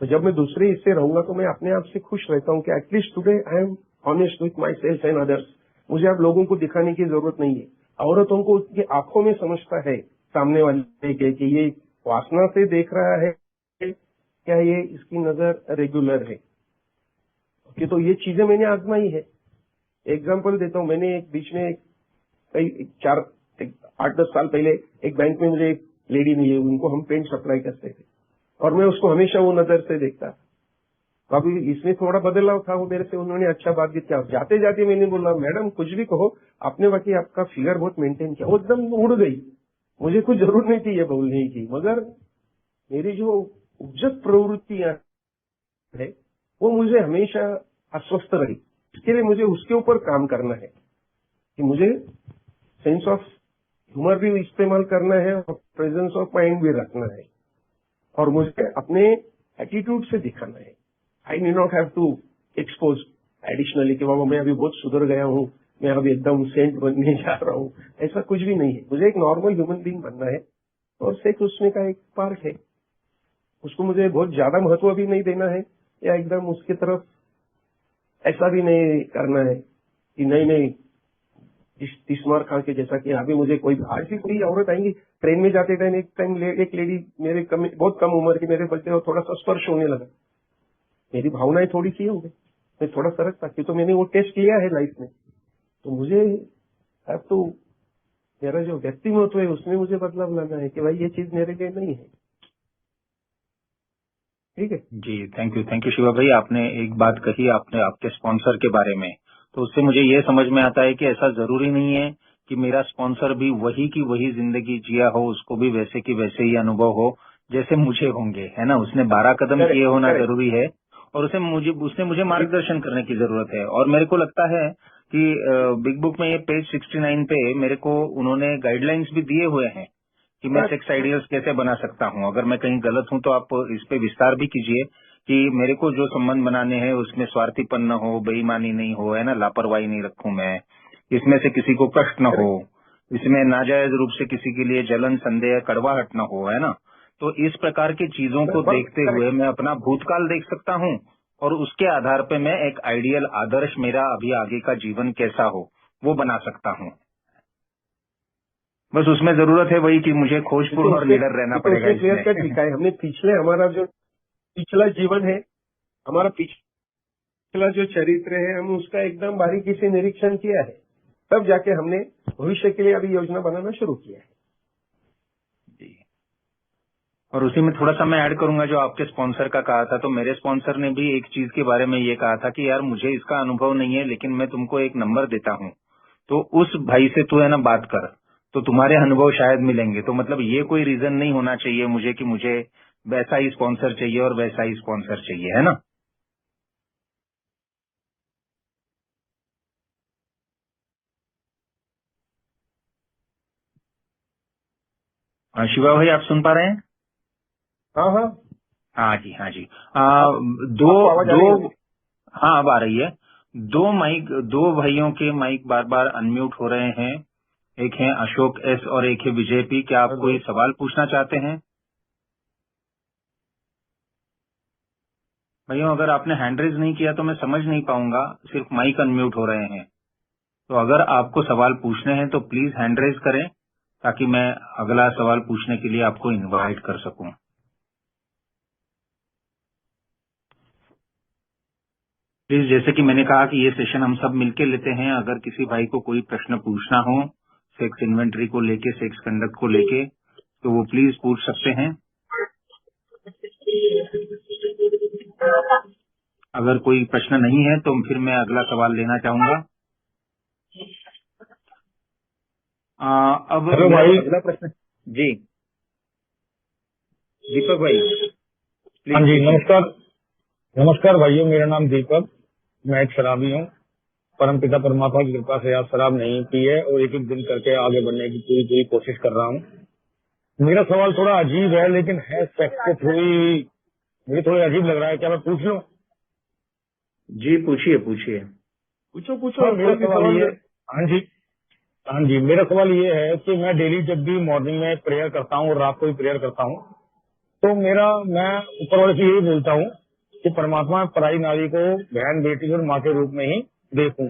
तो जब मैं दूसरे हिस्से रहूंगा तो मैं अपने आप से खुश रहता हूँ कि at least today I am honest with my self and others. मुझे अब लोगों को दिखाने की जरूरत नहीं है। औरतों को उसकी आंखों में समझता है सामने वाले के कि ये वासना से देख रहा है, क्या ये इसकी नजर रेगुलर है। कि तो ये चीजें मैंने आजमाई है। एग्जाम्पल देता हूँ, मैंने एक बीच में कई 8-10 साल पहले एक बैंक में मुझे एक लेडी मिली, उनको हम पेंट सप्लाई करते थे और मैं उसको हमेशा वो नजर से देखता था। तो अभी इसमें थोड़ा बदलाव था, वो मेरे से उन्होंने अच्छा बात की। क्या जाते जाते मैंने बोला, मैडम कुछ भी कहो, आपने बाकी आपका फिगर बहुत मेंटेन किया। वो एकदम उड़ गई, मुझे कुछ जरूरत नहीं थी ये बोलने की, मगर मेरी जो उपजत प्रवृत्तियां है वो मुझे हमेशा अस्वस्थ रही। इसके लिए मुझे उसके ऊपर काम करना है कि मुझे सेंस ऑफ ह्यूमर भी इस्तेमाल करना है और प्रेजेंस ऑफ माइंड भी रखना है, और मुझे अपने एटीट्यूड से दिखाना है। I need not have to expose additionally कि बाबा मैं अभी बहुत सुधर गया हूँ, मैं अभी एकदम सेंट बनने जा रहा हूँ, ऐसा कुछ भी नहीं है। मुझे एक नॉर्मल ह्यूमन बीइंग बनना है और सेक्स उसमें का एक पार्ट है। उसको मुझे बहुत ज्यादा महत्व भी नहीं देना है या एकदम उसकी तरफ ऐसा भी नहीं करना है कि नहीं 30 मार खा के, जैसा कि अभी मुझे कोई आज भी कोई औरत आएंगी ट्रेन में जाते टाइम, एक लेडी मेरे बहुत कम उम्र की मेरे बच्चे और थोड़ा सा स्पर्श होने लगा, मेरी भावनाएं थोड़ी सी हो गई, मैं थोड़ा सरक सकती। तो मैंने वो टेस्ट किया है लाइफ में, तो मुझे अब तो मेरा जो व्यक्तिमत्व है उसमें मुझे बदलाव लाना है कि भाई ये चीज मेरे लिए नहीं है। ठीक है जी, थैंक यू शिवा भाई। आपने एक बात कही आपने आपके स्पॉन्सर के बारे में, तो उससे मुझे ये समझ में आता है कि ऐसा जरूरी नहीं है कि मेरा स्पॉन्सर भी वही की वही जिंदगी जिया हो, उसको भी वैसे की वैसे ही अनुभव हो जैसे मुझे होंगे, है ना। उसने 12 कदम किए होना जरूरी है और उसने मुझे मार्गदर्शन करने की जरूरत है। और मेरे को लगता है कि बिग बुक में ये पेज 69 पे मेरे को उन्होंने गाइडलाइंस भी दिए हुए हैं कि मैं सेक्स आइडियल्स कैसे बना सकता हूँ। अगर मैं कहीं गलत हूँ तो आप इस पे विस्तार भी कीजिए कि मेरे को जो संबंध बनाने हैं उसमें स्वार्थीपन न हो, बेईमानी नहीं हो, है ना, लापरवाही नहीं रखूं मैं, इसमें से किसी को कष्ट न हो, इसमें नाजायज रूप से किसी के लिए जलन, संदेह, कड़वाहट न हो, है ना। तो इस प्रकार की चीजों को देखते हुए मैं अपना भूतकाल देख सकता हूँ और उसके आधार पे मैं एक आइडियल आदर्श मेरा अभी आगे का जीवन कैसा हो वो बना सकता हूँ। बस उसमें जरूरत है वही कि मुझे खोजपूर्ण और निडर रहना पड़ेगा। क्लियर कट लिखा है हमने। हमारा जो पिछला जीवन है, हमारा पिछला जो चरित्र है, हम उसका एकदम बारीकी से निरीक्षण किया है, तब जाके हमने भविष्य के लिए अभी योजना बनाना शुरू किया है। जी, और उसी में थोड़ा सा मैं ऐड करूंगा जो आपके स्पॉन्सर का कहा था। तो मेरे स्पॉन्सर ने भी एक चीज के बारे में ये कहा था कि यार मुझे इसका अनुभव नहीं है, लेकिन मैं तुमको एक नंबर देता हूँ, तो उस भाई से तू है ना बात कर, तो तुम्हारे अनुभव शायद मिलेंगे। तो मतलब ये कोई रीजन नहीं होना चाहिए मुझे कि मुझे वैसा ही स्पॉन्सर चाहिए और वैसा ही स्पॉन्सर चाहिए, है ना। शिवा भाई आप सुन पा रहे हैं? हाँ हाँ हाँ जी, हाँ जी। दो हाँ अब आ रही है। दो भाइयों के माइक बार बार अनम्यूट हो रहे हैं। एक है अशोक एस और एक है विजय पी। क्या आप कोई सवाल पूछना चाहते हैं? भाइयों अगर आपने हैंड रेज नहीं किया तो मैं समझ नहीं पाऊंगा, सिर्फ माइक अनम्यूट हो रहे हैं। तो अगर आपको सवाल पूछने हैं तो प्लीज हैंड रेज करें ताकि मैं अगला सवाल पूछने के लिए आपको इनवाइट कर सकूं। प्लीज, जैसे कि मैंने कहा कि ये सेशन हम सब मिलके लेते हैं। अगर किसी भाई को कोई प्रश्न पूछना हो सेक्स इन्वेंट्री को लेके, सेक्स कंडक्ट को लेके, तो वो प्लीज पूछ सकते हैं। अगर कोई प्रश्न नहीं है तो फिर मैं अगला सवाल लेना चाहूंगा। अब भाई अगला प्रश्न जी दीपक भाई। हाँ जी, नमस्कार भाइयों, मेरा नाम दीपक, मैं एक शराबी हूँ। परमपिता परमात्मा की कृपा से आज शराब नहीं पी है और एक एक दिन करके आगे बढ़ने की पूरी कोशिश कर रहा हूँ। मेरा सवाल थोड़ा अजीब है, लेकिन है सेक्स से मुझे थोड़ी अजीब लग रहा है। क्या मैं पूछ लूँ? जी पूछिए। पूछो। मेरा सवाल ये, हाँ जी, हाँ जी, मेरा सवाल ये है कि मैं डेली जब भी मॉर्निंग में प्रेयर करता हूँ और रात को भी प्रेयर करता हूँ, तो मैं ऊपर वाले से यही बोलता हूँ कि परमात्मा पराई नारी को बहन, बेटी और माँ के रूप में ही देखूं,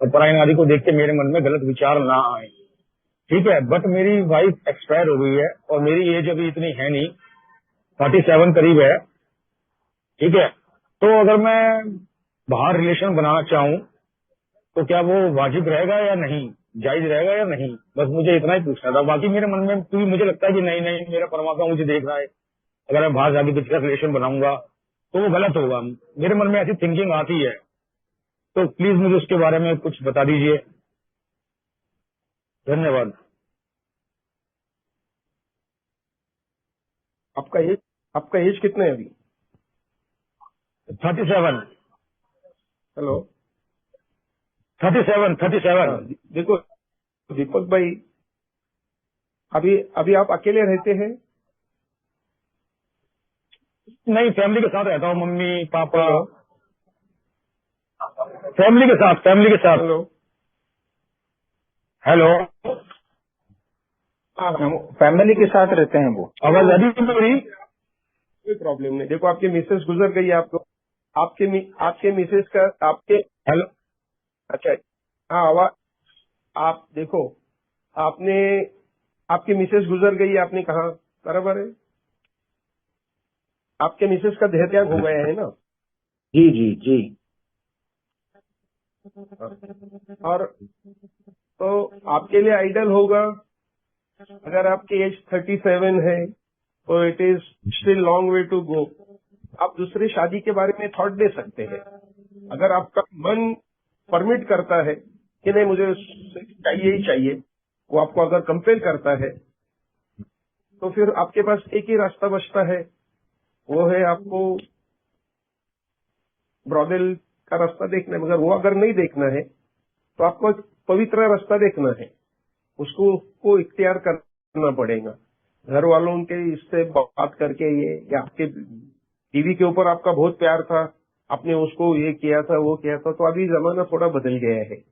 और पराई नारी को देख के मेरे मन में गलत विचार ना आए। ठीक है, बट मेरी वाइफ एक्सपायर हो गई है और मेरी एज अभी इतनी है नहीं, 47 करीब है। ठीक है, तो अगर मैं बाहर रिलेशन बनाना चाहूँ तो क्या वो वाजिब रहेगा या नहीं, जायज रहेगा या नहीं? बस मुझे इतना ही पूछना था। बाकी मेरे मन में क्योंकि मुझे लगता है कि नहीं नहीं, मेरा परमात्मा मुझे देख रहा है, अगर मैं बाहर जाके किसी का रिलेशन बनाऊंगा तो वो गलत होगा। मेरे मन में ऐसी थिंकिंग आती है, तो प्लीज मुझे उसके बारे में कुछ बता दीजिए। धन्यवाद। आपका एज कितना है अभी? 37। हेलो। 37। देखो दीपक भाई, अभी आप अकेले रहते हैं? नहीं, फैमिली के साथ रहता हूँ, मम्मी पापा। हेलो। फैमिली के साथ। हेलो। हेलो, हाँ, फैमिली के साथ रहते हैं वो। आवाज आ रही है मेरी? कोई प्रॉब्लम नहीं। देखो आपकी मिसेस गुजर गई है, आपको आपके मिसेस का आपके। हेलो। अच्छा, हाँ आवाज। आप देखो, आपकी मिसेस गुजर गई है, आपने कहा बराबर है। आपके मिसेस का देह त्याग हो गया है ना? जी जी जी। और तो आपके लिए आइडल होगा, अगर आपकी एज 37 है तो it is still long way to go. आप दूसरी शादी के बारे में थॉट दे सकते हैं, अगर आपका मन परमिट करता है कि नहीं मुझे चाहिए ही चाहिए, वो आपको अगर कंपेल करता है, तो फिर आपके पास एक ही रास्ता बचता है, वो है आपको ब्रॉडेल का रास्ता देखना है। मगर वो अगर नहीं देखना है तो आपको एक पवित्र रास्ता देखना है, उसको इख्तियार करना पड़ेगा। घर वालों के इससे बात करके ये, या आपके टीवी के ऊपर आपका बहुत प्यार था, आपने उसको ये किया था वो किया था, तो अभी जमाना थोड़ा बदल गया है।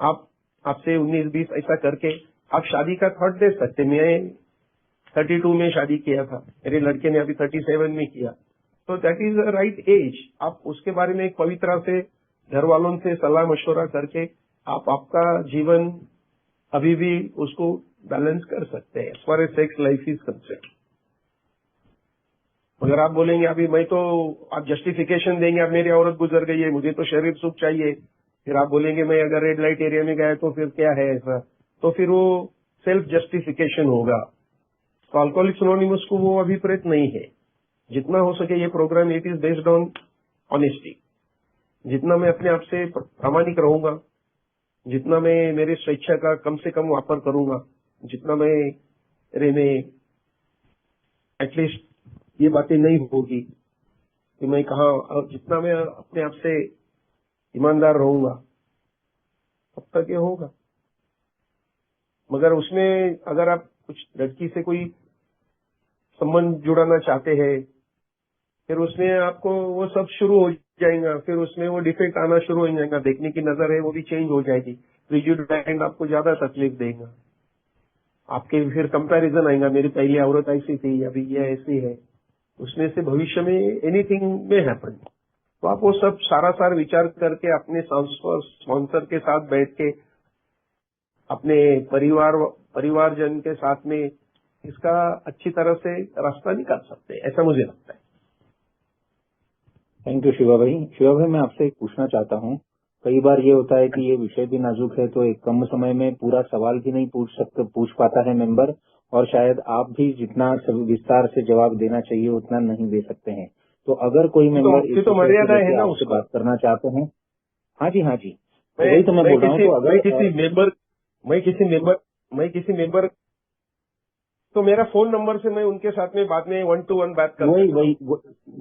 आपसे 19-20 ऐसा करके आप शादी का थॉट दे सकते। मैं 32 में शादी किया था, मेरे लड़के ने अभी 37 में किया, तो that is the right age. आप उसके बारे में एक पवित्र से घर वालों से सलाह मशवरा करके आप आपका जीवन अभी भी उसको बैलेंस कर सकते हैं as far as sex life is concern. अगर आप बोलेंगे अभी मैं तो, आप जस्टिफिकेशन देंगे अब मेरी औरत गुजर गई है, मुझे तो शरीर सुख चाहिए, फिर आप बोलेंगे मैं अगर रेड लाइट एरिया में गया तो फिर क्या है ऐसा, तो फिर वो सेल्फ जस्टिफिकेशन होगा। तो अल्कोहलिक्स एनोनिमस को वो अभिप्रेत नहीं है। जितना हो सके ये programme it is based on honesty. जितना मैं अपने आप से प्रामाणिक रहूंगा, जितना मैं मेरी स्वेच्छा का कम से कम वापर करूंगा, जितना मैं एटलीस्ट ये बातें नहीं होगी कि मैं कहा, जितना मैं अपने आप से ईमानदार रहूंगा तब तक ये होगा। मगर उसमें अगर आप कुछ लड़की से कोई संबंध जुड़ाना चाहते हैं, फिर उसमें आपको वो सब शुरू हो जाएगा, फिर उसमें वो डिफेक्ट आना शुरू हो जाएगा, देखने की नजर है वो भी चेंज हो जाएगी, रिजिड माइंड आपको ज्यादा तकलीफ देगा, आपके फिर कंपैरिजन आएगा, मेरी पहली औरत ऐसी थी अभी ये ऐसी है, उसमें से भविष्य में एनीथिंग में हैपन। तो आप वो सब सारा विचार करके अपने स्पॉन्सर के साथ बैठ के अपने परिवारजन के साथ में इसका अच्छी तरह से रास्ता निकाल सकते हैं, ऐसा मुझे लगता है। थैंक यू शिवा भाई। शिवा भाई, मैं आपसे एक पूछना चाहता हूँ, कई बार ये होता है कि ये विषय भी नाजुक है, तो एक कम समय में पूरा सवाल भी नहीं पूछ पाता है मेंबर, और शायद आप भी जितना विस्तार से जवाब देना चाहिए उतना नहीं दे सकते हैं। तो अगर कोई मेंबर इस मर्यादा है ना आपसे बात करना चाहते हैं। हाँ जी हाँ जी, मैं वही तो मैं बोल रहा हूँ। तो अगर किसी मेंबर तो मेरा फोन नंबर से मैं उनके साथ में बाद में 1-to-1 बात कर सकता हूँ।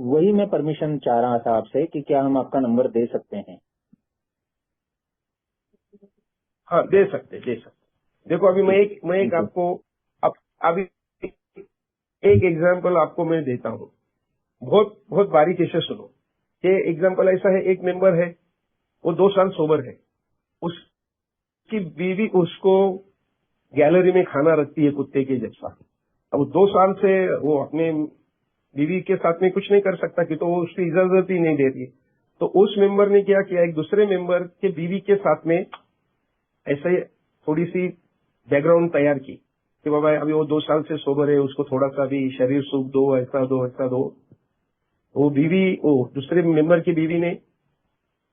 वही मैं परमिशन चाह रहा था आपसे कि क्या हम आपका नंबर दे सकते हैं? हाँ दे सकते। देखो अभी मैं एक आपको अभी एक एग्जांपल आपको मैं देता हूँ, बहुत बारीकी से सुनो। ये एग्जांपल ऐसा है, एक मेंबर है वो 2 साल सोबर है, उसकी बीवी उसको गैलरी में खाना रखती है कुत्ते के जैसा। अब 2 साल से वो अपने बीवी के साथ में कुछ नहीं कर सकता कि तो वो उसकी इजाजत ही नहीं दे रही। तो उस मेंबर ने क्या किया, एक दूसरे मेंबर के बीवी के साथ में ऐसे थोड़ी सी बैकग्राउंड तैयार की कि बाबा अभी वो 2 साल से सोबर है, उसको थोड़ा सा भी शरीर सुख दो, ऐसा दो ऐसा दो। वो दूसरे मेंबर की बीवी ने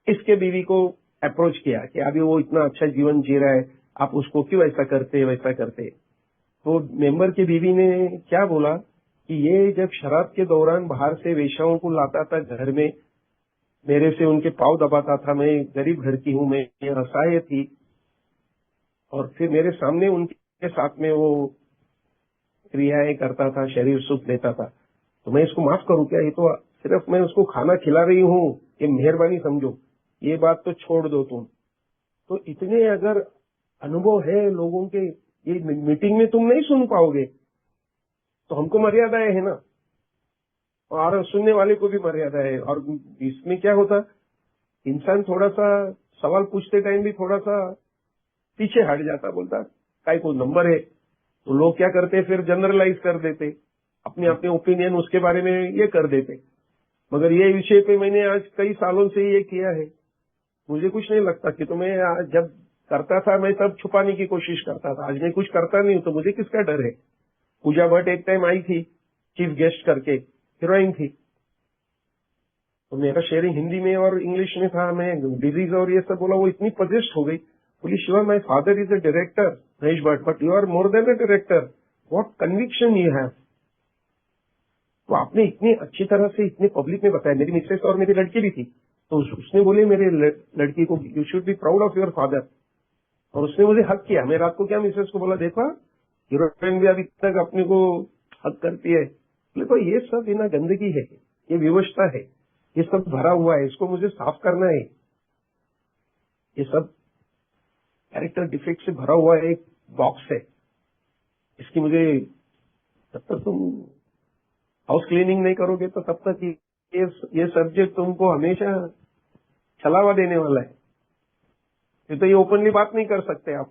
इसके बीवी को अप्रोच किया कि अभी वो इतना अच्छा जीवन जी रहा है, आप उसको क्यों ऐसा करते वैसा करते। तो मेंबर की बीवी ने क्या बोला कि ये जब शराब के दौरान बाहर से वेश्याओं को लाता था घर में, मेरे से उनके पाँव दबाता था, मैं गरीब घर की हूं, मैं असहाय थी, और फिर मेरे सामने उनके साथ में वो क्रियाएं करता था, शरीर सुख देता था, तो मैं इसको माफ करूं क्या? ये तो सिर्फ मैं उसको खाना खिला रही हूं, ये मेहरबानी समझो, ये बात तो छोड़ दो तुम। तो इतने अगर अनुभव है लोगों के, ये मीटिंग में तुम नहीं सुन पाओगे, तो हमको मर्यादाएं है ना, और सुनने वाले को भी मर्यादा है। और इसमें क्या होता, इंसान थोड़ा सा सवाल पूछते टाइम भी थोड़ा सा पीछे हट जाता, बोलता काय को नंबर है। तो लोग क्या करते, फिर जनरलाइज कर देते, अपने अपने ओपिनियन उसके बारे में ये कर देते। मगर ये विषय पे मैंने आज कई सालों से ये किया है, मुझे कुछ नहीं लगता कि तो मैं जब करता था मैं तब छुपाने की कोशिश करता था, आज मैं कुछ करता नहीं हूं तो मुझे किसका डर है। पूजा भट्ट एक टाइम आई थी चीफ गेस्ट करके, हीरोइन थी, तो मेरा शेयरिंग हिंदी में और इंग्लिश में था, मैं डिजीज और ये सब बोला, वो इतनी पजेस्ट हो गई, बोली Shiva my father is a director Mahesh Bhatt, but you are more than a director, what conviction you have. तो आपने इतनी अच्छी तरह से इतने पब्लिक में बताया। मेरी मिसेस और मेरी लड़की भी थी, तो उसने बोले मेरे लड़की को you should be proud of your father, और उसने मुझे हक किया। मैं रात को क्या मिसेस को बोला, देखा हीरोइन भी अभी तक अपने को हक करती है। देखो ये सब बिना गंदगी है, ये विवशता है, ये सब भरा हुआ है, इसको मुझे साफ करना है। ये सब कैरेक्टर डिफेक्ट से भरा हुआ एक बॉक्स है, इसकी मुझे, तब तक तुम हाउस क्लीनिंग नहीं करोगे तो तब तक ये सब्जेक्ट तुमको हमेशा छलावा देने वाला है। ये तो ये ओपनली बात नहीं कर सकते आप।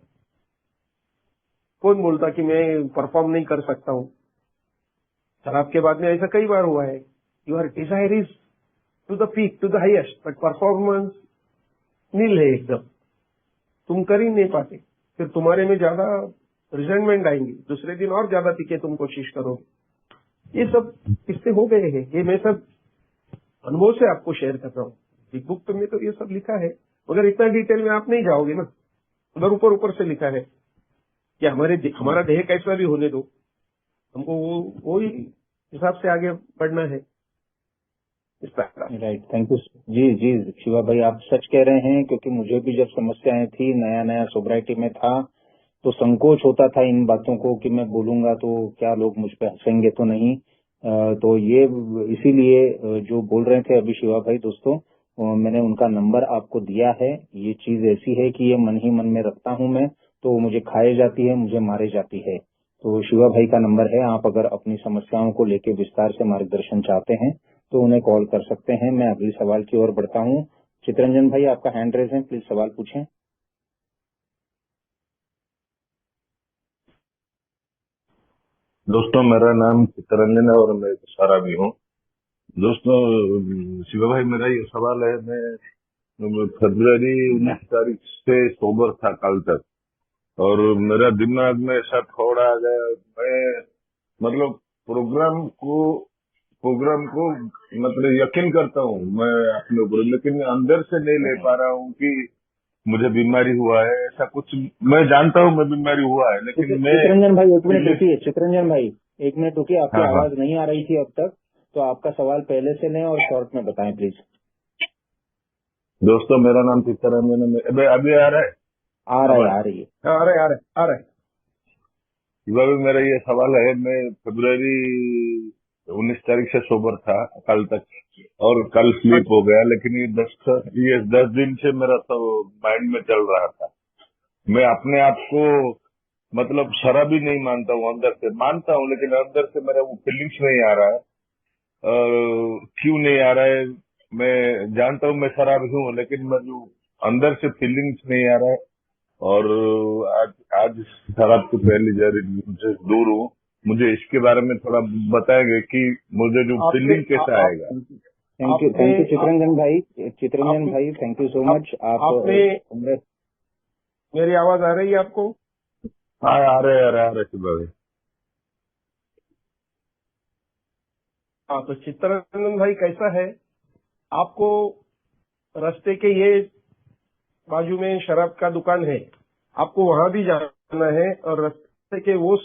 कौन बोलता कि मैं परफॉर्म नहीं कर सकता हूं? शराब के बाद में ऐसा कई बार हुआ है, your desire is to the peak, to the highest, but performance nil है एकदम, तुम कर ही नहीं पाते, फिर तुम्हारे में ज्यादा रिजेंटमेंट आएंगी, दूसरे दिन और ज्यादा पीके तुम कोशिश करोगे। ये सब किससे हो गए हैं, ये मैं सब अनुभव से आपको शेयर कर रहा हूँ। बिग बुक में तो ये सब लिखा है, मगर इतना डिटेल में आप नहीं जाओगे ना, उधर ऊपर ऊपर से लिखा है कि हमारा देह कैसा भी होने दो, हमको वो ही हिसाब से आगे बढ़ना है। राइट, थैंक यू जी। जी शिवा भाई, आप सच कह रहे हैं, क्योंकि मुझे भी जब समस्याएं थी, नया नया सोब्राइटी में था, तो संकोच होता था इन बातों को कि मैं बोलूंगा तो क्या लोग मुझ पे हंसेंगे तो नहीं। तो ये इसीलिए जो बोल रहे थे अभी शिवा भाई दोस्तों, मैंने उनका नंबर आपको दिया है। ये चीज ऐसी है कि ये मन ही मन में रखता हूं मैं, तो मुझे खाए जाती है, मुझे मारे जाती है। तो शिवा भाई का नंबर है, आप अगर अपनी समस्याओं को लेकर विस्तार से मार्गदर्शन चाहते हैं तो उन्हें कॉल कर सकते हैं। मैं अगले सवाल की ओर बढ़ता हूं। चित्रंजन भाई, आपका हैंड रेज है, प्लीज सवाल पूछें। दोस्तों, मेरा नाम चित्तरंजन है और मैं सारा भी हूँ। दोस्तों, शिवा भाई, मेरा ये सवाल है, मैं फरवरी 19 तारीख से सोबर था कल तक, और मेरा दिमाग में ऐसा थोड़ा आ गया, मैं मतलब प्रोग्राम को मतलब यकीन करता हूँ मैं अपने ऊपर, लेकिन अंदर से नहीं ले पा रहा हूँ कि मुझे बीमारी हुआ है, ऐसा कुछ। मैं जानता हूँ मैं बीमारी हुआ है, लेकिन मैं चित्रंजन भाई एक मिनट रुकिए, चित्रंजन भाई एक मिनट रुकिए, आपकी हाँ, आवाज नहीं आ रही थी अब तक, तो आपका सवाल पहले से लें और शॉर्ट में बताएं प्लीज। दोस्तों, मेरा नाम चित्तरंजन है। अभी आ रहा है? आ रही है। आ रहा है। मेरा ये सवाल है, मैं फरवरी 19 तारीख से सोबर था कल तक, और कल स्लीप हो गया, लेकिन ये 10 दिन से मेरा तो माइंड में चल रहा था। मैं अपने आप को मतलब शराबी नहीं मानता हूँ, अंदर से मानता हूँ, लेकिन अंदर से मेरा वो फीलिंग्स नहीं आ रहा है। क्यों नहीं आ रहा है? मैं जानता हूँ मैं शराबी हूँ, लेकिन मैं जो अंदर से फीलिंग्स नहीं आ रहा है, और आज आज शराब तो पहली जारी मुझे दूर हूँ। मुझे इसके बारे में थोड़ा बताएंगे कि मुझे जो फीलिंग कैसा आएगा। थैंक यू चित्रंजन भाई, थैंक यू सो मच। आपने मेरी आवाज आ रही है आपको? हाँ, आ रहे शिवा भाई। हाँ, तो चित्रंजन भाई कैसा है, आपको रास्ते के ये बाजू में शराब का दुकान है, आपको वहां भी जाना है और रास्ते के वो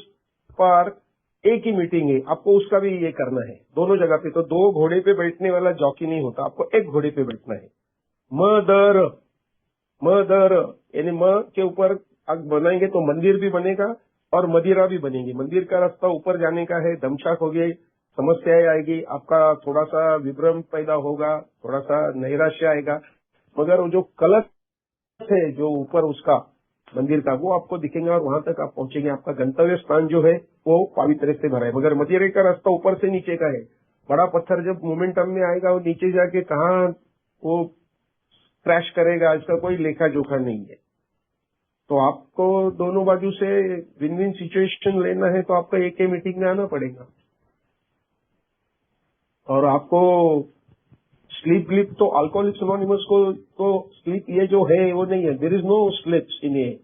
पार एक ही मीटिंग है, आपको उसका भी ये करना है। दोनों जगह पे, तो दो घोड़े पे बैठने वाला जॉकी नहीं होता, आपको एक घोड़े पे बैठना है। मदर यानी म के ऊपर आग बनाएंगे तो मंदिर भी बनेगा और मदिरा भी बनेगी। मंदिर का रास्ता ऊपर जाने का है, दमशाक हो गई, समस्याएं आएगी, आपका थोड़ा सा विभ्रम पैदा होगा, थोड़ा सा नैराश्य आएगा, मगर वो जो कलश है जो ऊपर उसका मंदिर का, वो आपको दिखेंगे और वहां तक आप पहुंचेंगे। आपका गंतव्य स्थान जो है वो पवित्र से भरा है, मगर मदिरे का रास्ता ऊपर से नीचे का है। बड़ा पत्थर जब मोमेंटम में आएगा वो नीचे जाके कहाँ वो क्रैश करेगा, इसका कोई लेखा जोखा नहीं है। तो आपको दोनों बाजू से विन विन सिचुएशन लेना है तो आपको एक ही मीटिंग में आना पड़ेगा। और आपको स्लीप ग्लिप तो अल्कोहलिक्स एनोनिमस को तो स्लीप ये जो है वो नहीं है, there is no slips in A,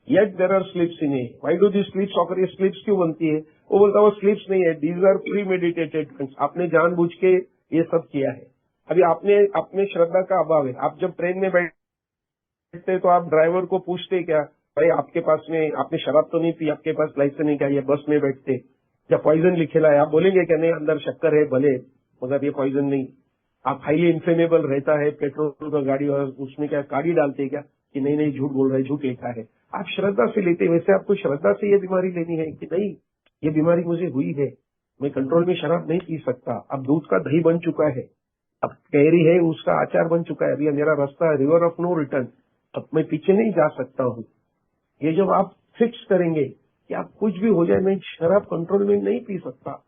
yet there are slips in A. Why do the slips occur, ये स्लिप्स क्यों बनती है? वो बोलता है वो स्लिप्स नहीं है, दीज आर प्री मेडिटेटेड, आपने जानबूझ के ये सब किया है। अभी आपने श्रद्धा का अभाव है। आप जब ट्रेन में बैठते तो आप ड्राइवर को पूछते क्या, भाई आपके पास में आपने शराब तो नहीं पी, आपके पास लाइसेंस नहीं, क्या ये बस में बैठते जब पॉइजन लिखेला है आप बोलेंगे क्या नहीं अंदर शक्कर है भले, मगर ये पॉइजन नहीं। आप हाईली इन्फ्लेमेबल रहता है पेट्रोल का गाड़ी, और उसमें क्या गाड़ी डालते क्या कि नहीं झूठ बोल रहे, झूठ लिखा है। आप श्रद्धा से लेते, वैसे आपको श्रद्धा से ये बीमारी लेनी है कि नहीं ये बीमारी मुझे हुई है, मैं कंट्रोल में शराब नहीं पी सकता। अब दूध का दही बन चुका है, अब कैरी है उसका अचार बन चुका है, अभी मेरा रास्ता रिवर ऑफ नो रिटर्न, अब मैं पीछे नहीं जा सकता हूँ। ये जब आप फिक्स करेंगे कि आप कुछ भी हो जाए मैं शराब कंट्रोल में नहीं पी सकता,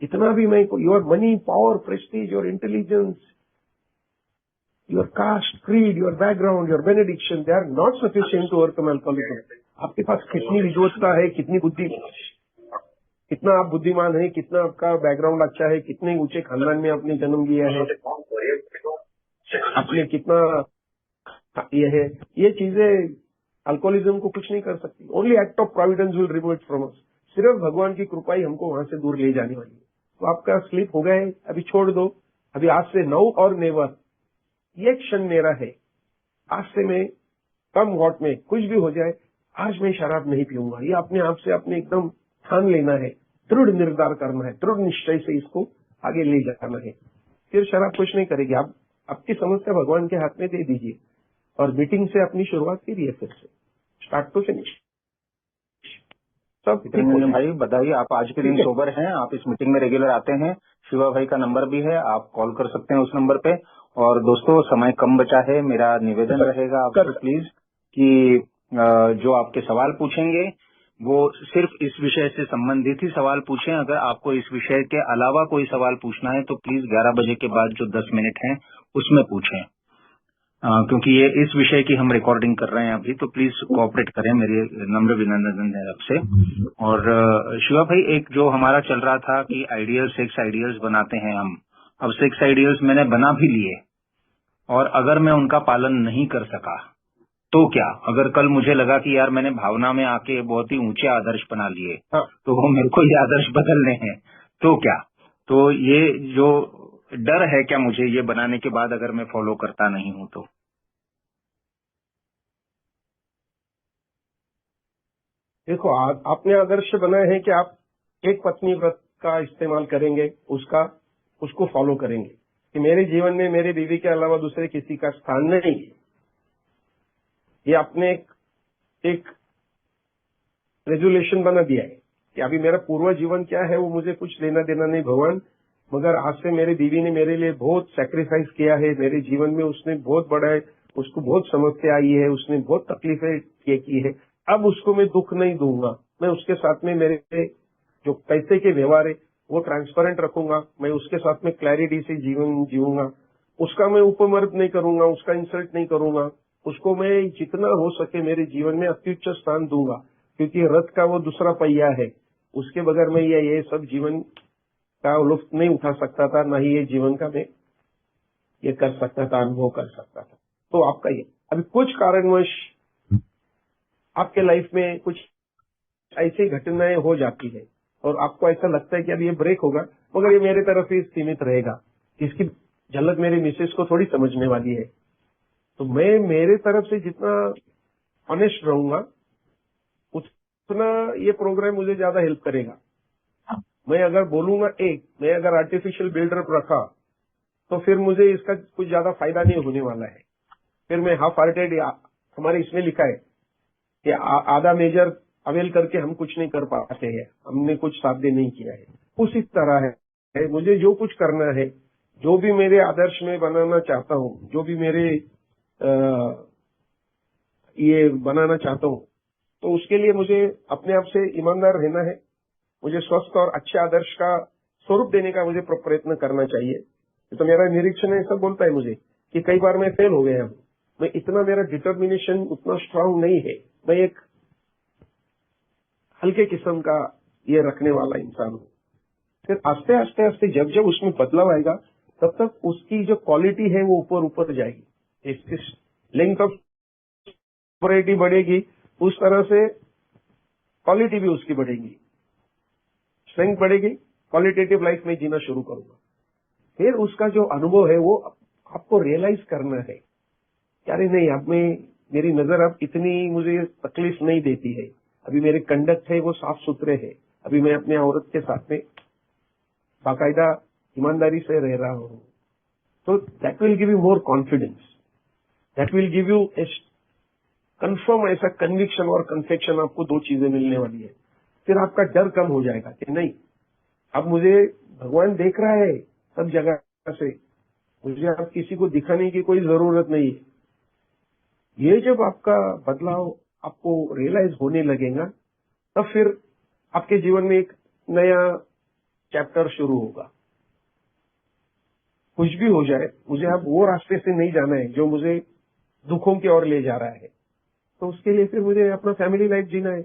इतना भी मैं, your money, power, prestige, your intelligence, your caste, creed, your background, your benediction, they are not sufficient to overcome alcoholism. आपके पास कितनी विद्वत्ता है, कितनी बुद्धि, कितना आप बुद्धिमान है, कितना आपका बैकग्राउंड अच्छा है, कितने ऊंचे खानदान में आपने जन्म लिया है, आपने कितना ये है, ये चीजें अल्कोहलिज्म को कुछ नहीं कर सकती। Only act of Providence will remove it from us. सिर्फ भगवान की कृपा ही हमको वहां से दूर ले जाने वाली है। तो आपका स्लीप हो गए, अभी छोड़ दो, अभी आज से नाउ और नेवर, ये क्षण मेरा है, आज से मैं कम वॉट में कुछ भी हो जाए, आज मैं शराब नहीं पीऊंगा। ये अपने आप से अपने एकदम ठान लेना है, दृढ़ निर्धार करना है, दृढ़ निश्चय से इसको आगे ले जाना है, फिर शराब कुछ नहीं करेगी। आप आपकी समस्या भगवान के हाथ में दे दीजिए और मीटिंग से अपनी शुरुआत कीजिए, फिर से स्टार्ट टू फिनिश। सब चित्रंजन भाई बताइए, आप आज के दिन सोबर हैं, आप इस मीटिंग में रेगुलर आते हैं, शिवा भाई का नंबर भी है, आप कॉल कर सकते हैं उस नंबर पे। और दोस्तों समय कम बचा है, मेरा निवेदन रहेगा आपसे प्लीज कि जो आपके सवाल पूछेंगे वो सिर्फ इस विषय से संबंधित ही सवाल पूछें। अगर आपको इस विषय के अलावा कोई सवाल पूछना है तो प्लीज 11 बजे के बाद जो 10 मिनट हैं उसमें पूछें, क्योंकि ये इस विषय की हम रिकॉर्डिंग कर रहे हैं अभी, तो प्लीज कोऑपरेट करें, मेरी नम्र अभिनंदन है आपसे। और शिवा भाई, एक जो हमारा चल रहा था कि आइडियल्स 6 आइडियल्स बनाते हैं हम, अब 6 आइडियल्स मैंने बना भी लिए, और अगर मैं उनका पालन नहीं कर सका तो क्या? अगर कल मुझे लगा कि यार मैंने भावना में आके बहुत ही ऊंचे आदर्श बना लिए, तो वो मेरे को ये आदर्श बदलने हैं, तो क्या? तो ये जो डर है क्या मुझे ये बनाने के बाद अगर मैं फॉलो करता नहीं हूं तो? देखो, आपने आदर्श बनाए हैं कि आप एक पत्नी व्रत का इस्तेमाल करेंगे, उसको फॉलो करेंगे कि मेरे जीवन में मेरे बीवी के अलावा दूसरे किसी का स्थान नहीं है। ये आपने एक रेजुलेशन बना दिया है कि अभी मेरा पूर्व जीवन क्या है वो मुझे कुछ लेना देना नहीं भगवान, मगर आज से मेरी बीवी ने मेरे लिए बहुत सैक्रिफाइस किया है, मेरे जीवन में उसने बहुत बड़ा है, उसको बहुत समस्या आई है, उसने बहुत तकलीफें की है, अब उसको मैं दुख नहीं दूंगा। मैं उसके साथ में मेरे जो पैसे के व्यवहार है वो ट्रांसपेरेंट रखूंगा, मैं उसके साथ में क्लैरिटी से जीवन जीऊंगा, उसका मैं उपमर्द नहीं करूंगा, उसका इंसल्ट नहीं करूंगा, उसको मैं जितना हो सके मेरे जीवन में अत्युच्च स्थान दूंगा, क्योंकि रथ का वो दूसरा पहिया है, उसके बगैर मैं ये सब जीवन का लुत्फ नहीं उठा सकता था, ना ही ये जीवन का मैं ये कर सकता था, अनुभव कर सकता था। तो आपका ये अभी कुछ कारणवश आपके लाइफ में कुछ ऐसी घटनाएं हो जाती है और आपको ऐसा लगता है कि अब ये ब्रेक होगा, मगर ये मेरे तरफ ही सीमित रहेगा, इसकी झलक मेरी मिसेस को थोड़ी समझने वाली है। तो मैं मेरे तरफ से जितना ऑनेस्ट रहूंगा उतना ये प्रोग्राम मुझे ज्यादा हेल्प करेगा। मैं अगर बोलूंगा मैं अगर आर्टिफिशियल बिल्डअप रखा तो फिर मुझे इसका कुछ ज्यादा फायदा नहीं होने वाला है। फिर मैं हाफ हार्टेड, हमारे इसमें लिखा है कि आधा मेजर अवेल करके हम कुछ नहीं कर पाते हैं, हमने कुछ साध्य नहीं किया है। उसी तरह है मुझे जो कुछ करना है, जो भी मेरे आदर्श में बनाना चाहता हूँ, जो भी मेरे ये बनाना चाहता हूँ, तो उसके लिए मुझे अपने आप से ईमानदार रहना है। मुझे स्वस्थ और अच्छे आदर्श का स्वरूप देने का मुझे प्रयत्न करना चाहिए। तो मेरा निरीक्षण ऐसा बोलता है मुझे कि कई बार मैं फेल हो गया हूँ। मैं इतना, मेरा डिटर्मिनेशन उतना स्ट्रांग नहीं है, मैं एक हल्के किस्म का ये रखने वाला इंसान हूँ। फिर आस्ते आस्ते आस्ते जब जब उसमें बदलाव आएगा तब तक उसकी जो क्वालिटी है वो ऊपर ऊपर जाएगी। इस लेंथ ऑफ वैरायटी बढ़ेगी, उस तरह से क्वालिटी भी उसकी बढ़ेगी, स्ट्रेंथ बढ़ेगी, क्वालिटेटिव लाइफ में जीना शुरू करूंगा। फिर उसका जो अनुभव है वो आपको रियलाइज करना है कि अरे नहीं, अब मेरी नजर अब इतनी मुझे तकलीफ नहीं देती है, अभी मेरे कंडक्ट है वो साफ सुथरे है, अभी मैं अपने औरत के साथ में बाकायदा ईमानदारी से रह रहा हूँ। तो that will give you more confidence, that will give U A confirm ऐसा कन्विक्शन और कन्फेक्शन, आपको दो चीजें मिलने वाली है। फिर आपका डर कम हो जाएगा कि नहीं, अब मुझे भगवान देख रहा है सब जगह से, मुझे अब किसी को दिखाने की कोई जरूरत नहीं है। ये जब आपका बदलाव आपको रियलाइज होने लगेगा तब फिर आपके जीवन में एक नया चैप्टर शुरू होगा। कुछ भी हो जाए, मुझे अब वो रास्ते से नहीं जाना है जो मुझे दुखों की ओर ले जा रहा है। तो उसके लिए फिर मुझे अपना फैमिली लाइफ जीना है,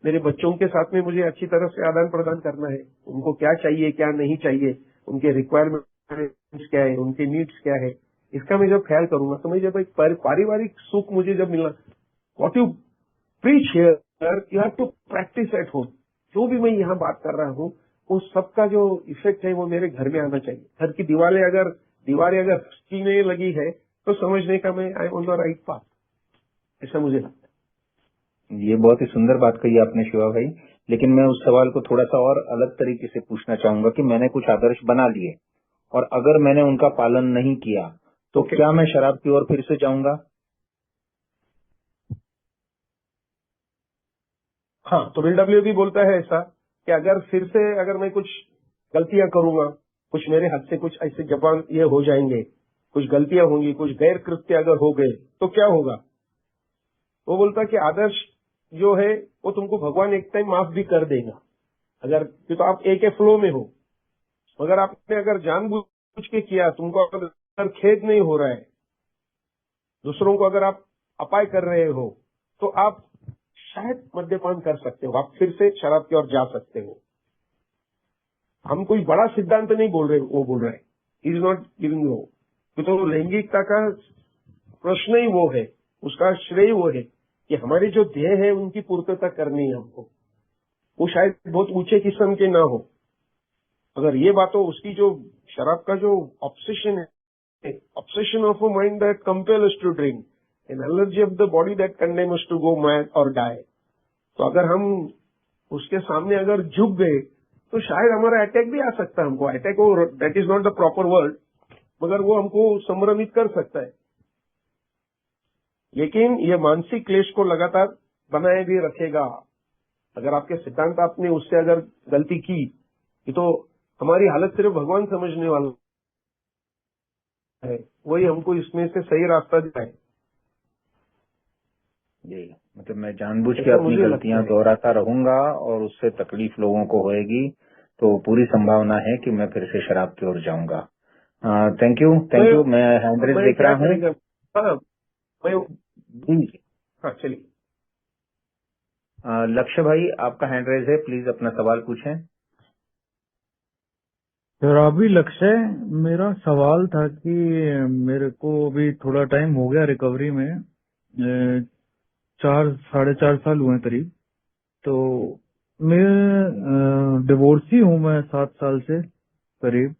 मेरे बच्चों के साथ में मुझे अच्छी तरह से आदान प्रदान करना है, उनको क्या चाहिए क्या नहीं चाहिए, उनके रिक्वायरमेंट्स क्या है, उनके नीड्स क्या है, इसका मैं जब ख्याल करूंगा तो मैं जब एक पारिवारिक सुख मुझे जब मिलना, what you preach here you have to practise at home. जो भी मैं यहाँ बात कर रहा हूँ उस सबका जो इफेक्ट है वो मेरे घर में आना चाहिए। घर की दीवारें अगर खींचने लगी है तो समझने का मैं आई ऑन द राइट पाथ, ऐसा मुझे लगता है। ये बहुत ही सुंदर बात कही आपने शिवा भाई, लेकिन मैं उस सवाल को थोड़ा सा और अलग तरीके से पूछना चाहूंगा कि मैंने कुछ आदर्श बना लिए और अगर मैंने उनका पालन नहीं किया तो क्या मैं शराब की ओर फिर से जाऊंगा? हाँ, तो BW भी बोलता है ऐसा कि अगर मैं कुछ गलतियां करूंगा, कुछ मेरे हाथ से कुछ ऐसे जबान ये हो जाएंगे, कुछ गलतियां होंगी, कुछ गैर कृत्य अगर हो गए तो क्या होगा। वो बोलता कि आदर्श जो है वो तुमको भगवान एक टाइम माफ भी कर देगा, अगर तो आप एक फ्लो में हो। मगर आपने अगर जानबूझ के किया, तुमको अगर खेद नहीं हो रहा है, दूसरों को अगर आप अपाय कर रहे हो, तो आप शायद मद्यपान कर सकते हो, आप फिर से शराब की ओर जा सकते हो। हम कोई बड़ा सिद्धांत नहीं बोल रहे, वो बोल रहा है इज नॉट गिविंग वो, तो लैंगिकता का प्रश्न ही वो है, उसका श्रेय वो है कि हमारे जो ध्येय है उनकी पूर्तता करनी है हमको। वो शायद बहुत ऊंचे किस्म के ना हो, अगर ये बात हो, उसकी जो शराब का जो ऑब्सेशन है, obsession of a mind that compels to drink, an allergy of the body that condemns to go mad और डाई। तो अगर हम उसके सामने अगर झुक गए तो शायद हमारा अटैक भी आ सकता है। हमको अटैक हो, that is not the proper word, मगर वो हमको संभ्रमित कर सकता है। लेकिन ये मानसिक क्लेश को लगातार बनाए भी रखेगा। अगर आपके सिद्धांत आपने उससे अगर गलती की तो हमारी हालत सिर्फ भगवान समझने वाला है, वही हमको इसमें से सही रास्ता दिखाए। जी, मतलब मैं जानबूझ के अपनी गलतियां दोहराता रहूंगा और उससे तकलीफ लोगों को होएगी, तो पूरी संभावना है कि मैं फिर से शराब की ओर जाऊंगा। Thank you. मैं हैंड रेज देख रहा हूँ। मैं हाँ चलिए। लक्ष्य भाई, आपका हैंड रेज है, प्लीज अपना सवाल पूछें। शराबी लक्ष्य, मेरा सवाल था कि मेरे को अभी थोड़ा टाइम हो गया रिकवरी में, 4 साढ़े 4 साल हुए हैं करीब। तो मैं डिवोर्सी हूँ, मैं 7 साल से करीब,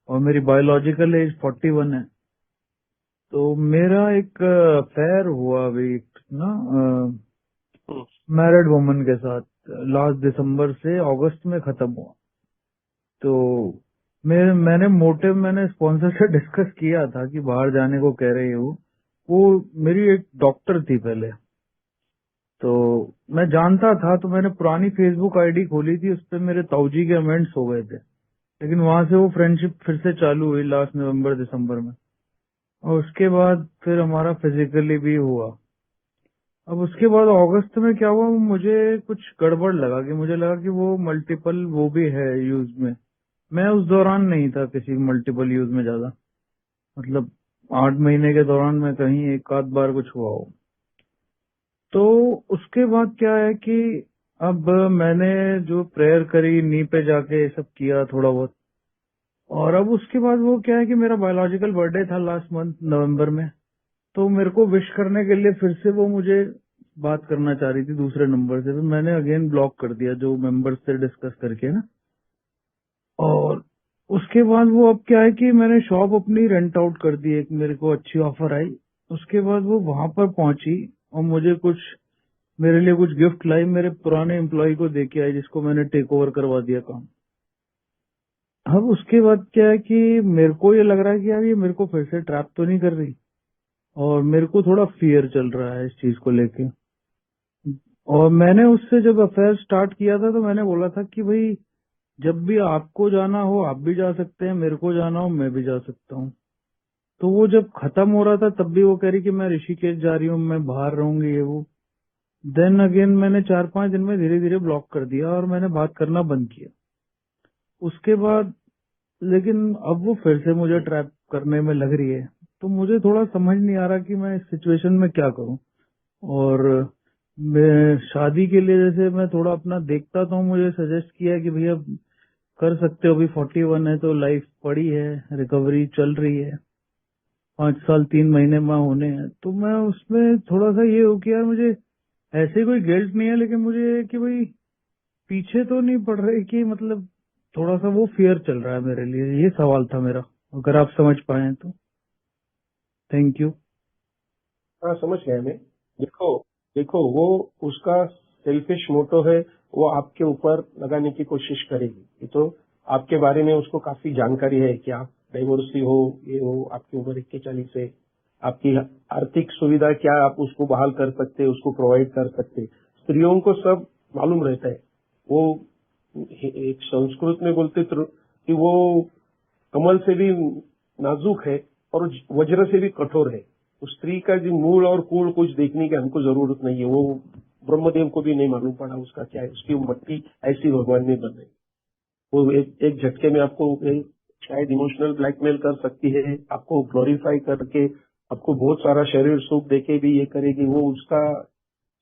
और मेरी बायोलॉजिकल एज 41 है। तो मेरा एक अफेयर हुआ अभी ना मैरिड वुमन के साथ, लास्ट दिसंबर से अगस्त में खत्म हुआ। तो मैंने स्पॉन्सर से डिस्कस किया था कि बाहर जाने को कह रही हूँ। वो मेरी एक डॉक्टर थी पहले, तो मैं जानता था, तो मैंने पुरानी फेसबुक आईडी खोली थी, उस पर मेरे ताऊजी के कमेंट्स हो गए थे। लेकिन वहां से वो फ्रेंडशिप फिर से चालू हुई लास्ट नवंबर दिसंबर में, और उसके बाद फिर हमारा फिजिकली भी हुआ। अब उसके बाद अगस्त में क्या हुआ, मुझे कुछ गड़बड़ लगा, कि मुझे लगा कि वो मल्टीपल वो भी है यूज में। मैं उस दौरान नहीं था किसी मल्टीपल यूज में ज्यादा, मतलब 8 महीने के दौरान मैं कहीं एक आध बार कुछ हुआ हो। तो उसके बाद क्या है कि अब मैंने जो प्रेयर करी, नी पे जाके ये सब किया थोड़ा बहुत, और अब उसके बाद वो क्या है कि मेरा बायोलॉजिकल बर्थडे था लास्ट मंथ नवंबर में। तो मेरे को विश करने के लिए फिर से वो मुझे बात करना चाह रही थी दूसरे नंबर से, तो मैंने अगेन ब्लॉक कर दिया, जो मेंबर्स से डिस्कस करके ना। और उसके बाद वो अब क्या है कि मैंने शॉप अपनी रेंट आउट कर दी, एक मेरे को अच्छी ऑफर आई। उसके बाद वो वहां पर पहुंची और मुझे मेरे लिए कुछ गिफ्ट लाई, मेरे पुराने एम्प्लॉय को देके आई, जिसको मैंने टेक ओवर करवा दिया काम। अब उसके बाद क्या है कि मेरे को ये लग रहा है कि यार ये मेरे को फिर से ट्रैप तो नहीं कर रही, और मेरे को थोड़ा फियर चल रहा है इस चीज को लेके। और मैंने उससे जब अफेयर स्टार्ट किया था, तो मैंने बोला था कि भाई जब भी आपको जाना हो आप भी जा सकते हैं, मेरे को जाना हो मैं भी जा सकता हूँ। तो वो जब खत्म हो रहा था तब भी वो कह रही कि मैं ऋषिकेश जा रही हूँ, मैं बाहर रहूंगी, ये वो। देन अगेन मैंने 4-5 दिन में धीरे धीरे ब्लॉक कर दिया और मैंने बात करना बंद किया। उसके बाद लेकिन अब वो फिर से मुझे ट्रैप करने में लग रही है। तो मुझे थोड़ा समझ नहीं आ रहा कि मैं इस सिचुएशन में क्या करूं। और मैं शादी के लिए जैसे मैं थोड़ा अपना देखता था, मुझे सजेस्ट किया कि भैया कर सकते हो, अभी 41 है तो लाइफ पड़ी है, रिकवरी चल रही है, 5 साल 3 महीने में होने हैं। तो मैं उसमें थोड़ा सा ये हो कि यार मुझे ऐसे कोई गिल्ट नहीं है, लेकिन मुझे कि भाई पीछे तो नहीं पड़ रहे, कि मतलब थोड़ा सा वो फियर चल रहा है मेरे लिए। ये सवाल था मेरा, अगर आप समझ पाए तो। Thank you. हाँ समझ गया मैं। देखो देखो, वो उसका सेल्फिश मोटो है, वो आपके ऊपर लगाने की कोशिश करेगी। ये तो आपके बारे में उसको काफी जानकारी है कि आप डाइवोर्सी हो, ये हो, आपकी उम्र 41 है, आपकी आर्थिक सुविधा क्या आप उसको बहाल कर सकते, उसको प्रोवाइड कर सकते। स्त्रियों को सब मालूम रहता है। वो एक संस्कृत में बोलते कि वो कमल से भी नाजुक है और वज्र से भी कठोर है। उस स्त्री का जो मूल और कूल कुछ देखने की हमको जरूरत नहीं है। वो ब्रह्मदेव को भी नहीं मालूम पड़ा उसका क्या है, उसकी मट्टी ऐसी भगवान ने बनाई। वो एक झटके में आपको शायद इमोशनल ब्लैकमेल कर सकती है, आपको ग्लोरीफाई करके आपको बहुत सारा शरीर सुख देके भी ये करेगी। वो उसका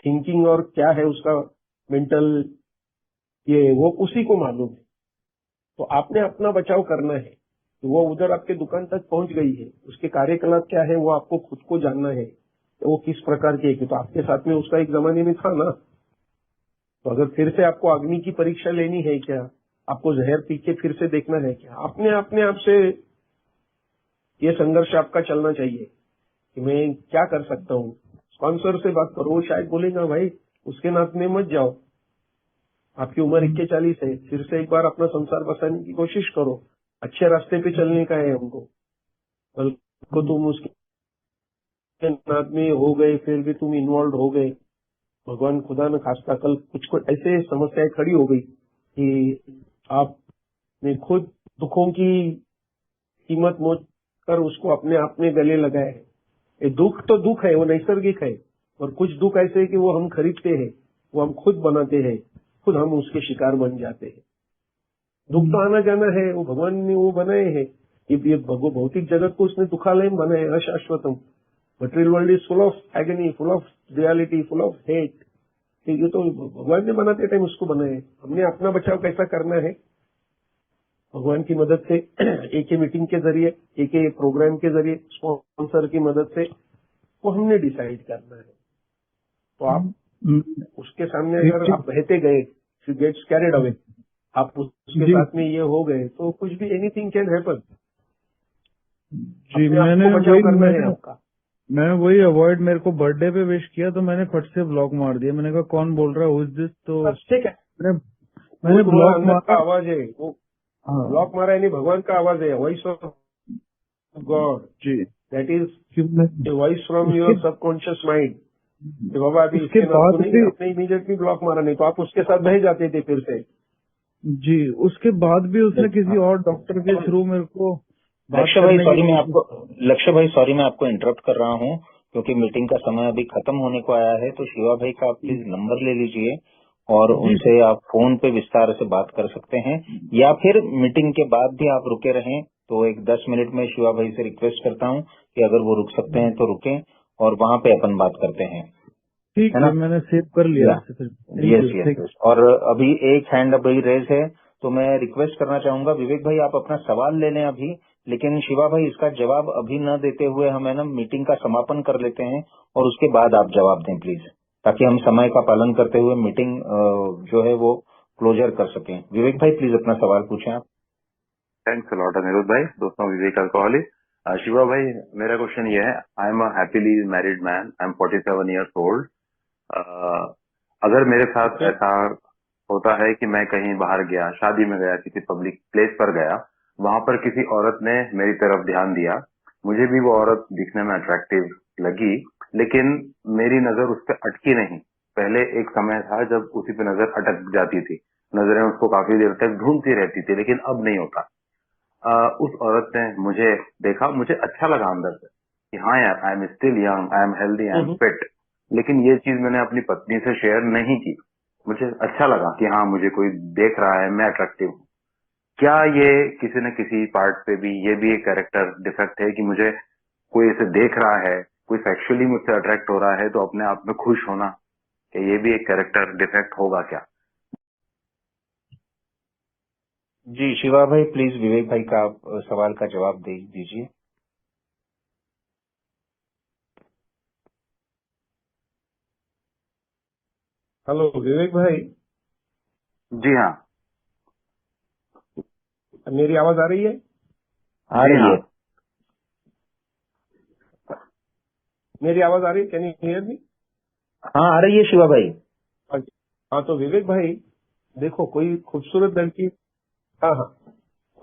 थिंकिंग और क्या है उसका मेंटल, ये वो उसी को मालूम है। तो आपने अपना बचाव करना है। तो वो उधर आपके दुकान तक पहुंच गई है, उसके कार्यकलाप क्या है वो आपको खुद को जानना है, तो वो किस प्रकार के है। तो आपके साथ में उसका एक जमाने में था ना। तो अगर फिर से आपको अग्नि की परीक्षा लेनी है क्या, आपको जहर पी के फिर से देखना है क्या, अपने आप से ये संघर्ष आपका चलना चाहिए कि मैं क्या कर सकता हूँ। स्पॉन्सर से बात करो, वो शायद बोलेगा भाई उसके नाथ में मत जाओ, आपकी उम्र 41 है, फिर से एक बार अपना संसार बसाने की कोशिश करो, अच्छे रास्ते पे चलने का है हमको। कल को तुम उसके नाथ में हो गए, फिर भी तुम इन्वॉल्व हो गए, भगवान खुदा न खास्ता कल कुछ ऐसे समस्याएं खड़ी हो गई कि आपने खुद दुखों की कीमत मोच कर उसको अपने आप में गले लगाया है। ये दुख तो दुख है, वो नैसर्गिक है, और कुछ दुख ऐसे है कि वो हम खरीदते हैं, वो हम खुद बनाते हैं, खुद हम उसके शिकार बन जाते हैं। दुख तो आना जाना है, वो भगवान ने वो बनाए हैं। ये भौतिक जगत को उसने दुखालय बनाए, अशाश्वतम। Material world is full of agony, full of reality, full of hate. ये तो भगवान ने बनाते टाइम उसको बनाए। हमने अपना बचाव कैसा करना है भगवान की मदद से, एक मीटिंग के जरिए, एक प्रोग्राम के जरिए, स्पॉन्सर की मदद से, वो हमने डिसाइड करना है। तो आप उसके सामने अगर आप बहते गए, यू गेट्स कैरिड अवे, आप उसके साथ में ये हो गए तो कुछ भी एनीथिंग कैन हैपन। जी मैंने बचाव करना है आपका। मैं वही अवॉइड, मेरे को बर्थडे पे विश किया तो मैंने फट से ब्लॉक मार दिया। मैंने कहा कौन बोल रहा है, हु इज दिस? तो ठीक है, मैंने ब्लॉक मारा। आवाज है वो, ब्लॉक मारा यानी भगवान का आवाज है, voice of God ji, that is voice from your subconscious mind. बाबा अभी उसके बाद भी आपने इमीडिएटली ब्लॉक मारा, नहीं तो आप उसके साथ बह जाते थे फिर से। जी उसके बाद भी उसने किसी और डॉक्टर के थ्रू मेरे को लक्ष्य भाई सॉरी मैं आपको इंटरप्ट कर रहा हूँ क्योंकि मीटिंग का समय अभी खत्म होने को आया है। तो शिवा भाई का आप प्लीज नंबर ले लीजिए और उनसे आप फोन पे विस्तार से बात कर सकते हैं, या फिर मीटिंग के बाद भी आप रुके रहें तो एक 10 मिनट में शिवा भाई से रिक्वेस्ट करता हूँ कि अगर वो रुक सकते हैं तो रुकें और वहाँ पे अपन बात करते हैं। ठीक है, मैंने सेव कर लिया। यस। और अभी एक हैंड अभी रेज है तो मैं रिक्वेस्ट करना चाहूंगा विवेक भाई आप अपना सवाल ले लें अभी, लेकिन शिवा भाई इसका जवाब अभी न देते हुए हम है ना मीटिंग का समापन कर लेते हैं और उसके बाद आप जवाब दें प्लीज, ताकि हम समय का पालन करते हुए मीटिंग जो है वो क्लोजर कर सकें। विवेक भाई प्लीज अपना सवाल पूछें आप। थैंक्स अ लॉट अनिरुद्ध भाई। दोस्तों, विवेक अल्कोहलिक। शिवा भाई, मेरा क्वेश्चन ये है, I am a happily married man, I am 47 years old. अगर मेरे साथ ऐसा होता है कि मैं कहीं बाहर गया, शादी में गया, किसी पब्लिक प्लेस पर गया, वहां पर किसी औरत ने मेरी तरफ ध्यान दिया, मुझे भी वो औरत दिखने में अट्रैक्टिव लगी, लेकिन मेरी नजर उस पर अटकी नहीं। पहले एक समय था जब उसी पे नजर अटक जाती थी, नजरें उसको काफी देर तक ढूंढती रहती थी, लेकिन अब नहीं होता। उस औरत ने मुझे देखा, मुझे अच्छा लगा अंदर से कि हाँ यार, I am still young, I am healthy, I am fit, लेकिन ये चीज मैंने अपनी पत्नी से शेयर नहीं की। मुझे अच्छा लगा कि हाँ, मुझे कोई देख रहा है, मैं अट्रैक्टिव हूँ। क्या ये किसी न किसी पार्ट पे भी ये भी एक कैरेक्टर डिफेक्ट है कि मुझे कोई ऐसे देख रहा है, कोई सेक्सुअली मुझसे अट्रैक्ट हो रहा है तो अपने आप में खुश होना, कि ये भी एक कैरेक्टर डिफेक्ट होगा क्या? जी शिवा भाई प्लीज विवेक भाई का आप सवाल का जवाब दे दीजिए। हेलो विवेक भाई। जी हाँ, मेरी आवाज आ रही है? आ रही है। मेरी आवाज आ रही है? Can you hear me? हाँ आ रही है शिवा भाई। हाँ तो विवेक भाई देखो, कोई खूबसूरत लड़की, हाँ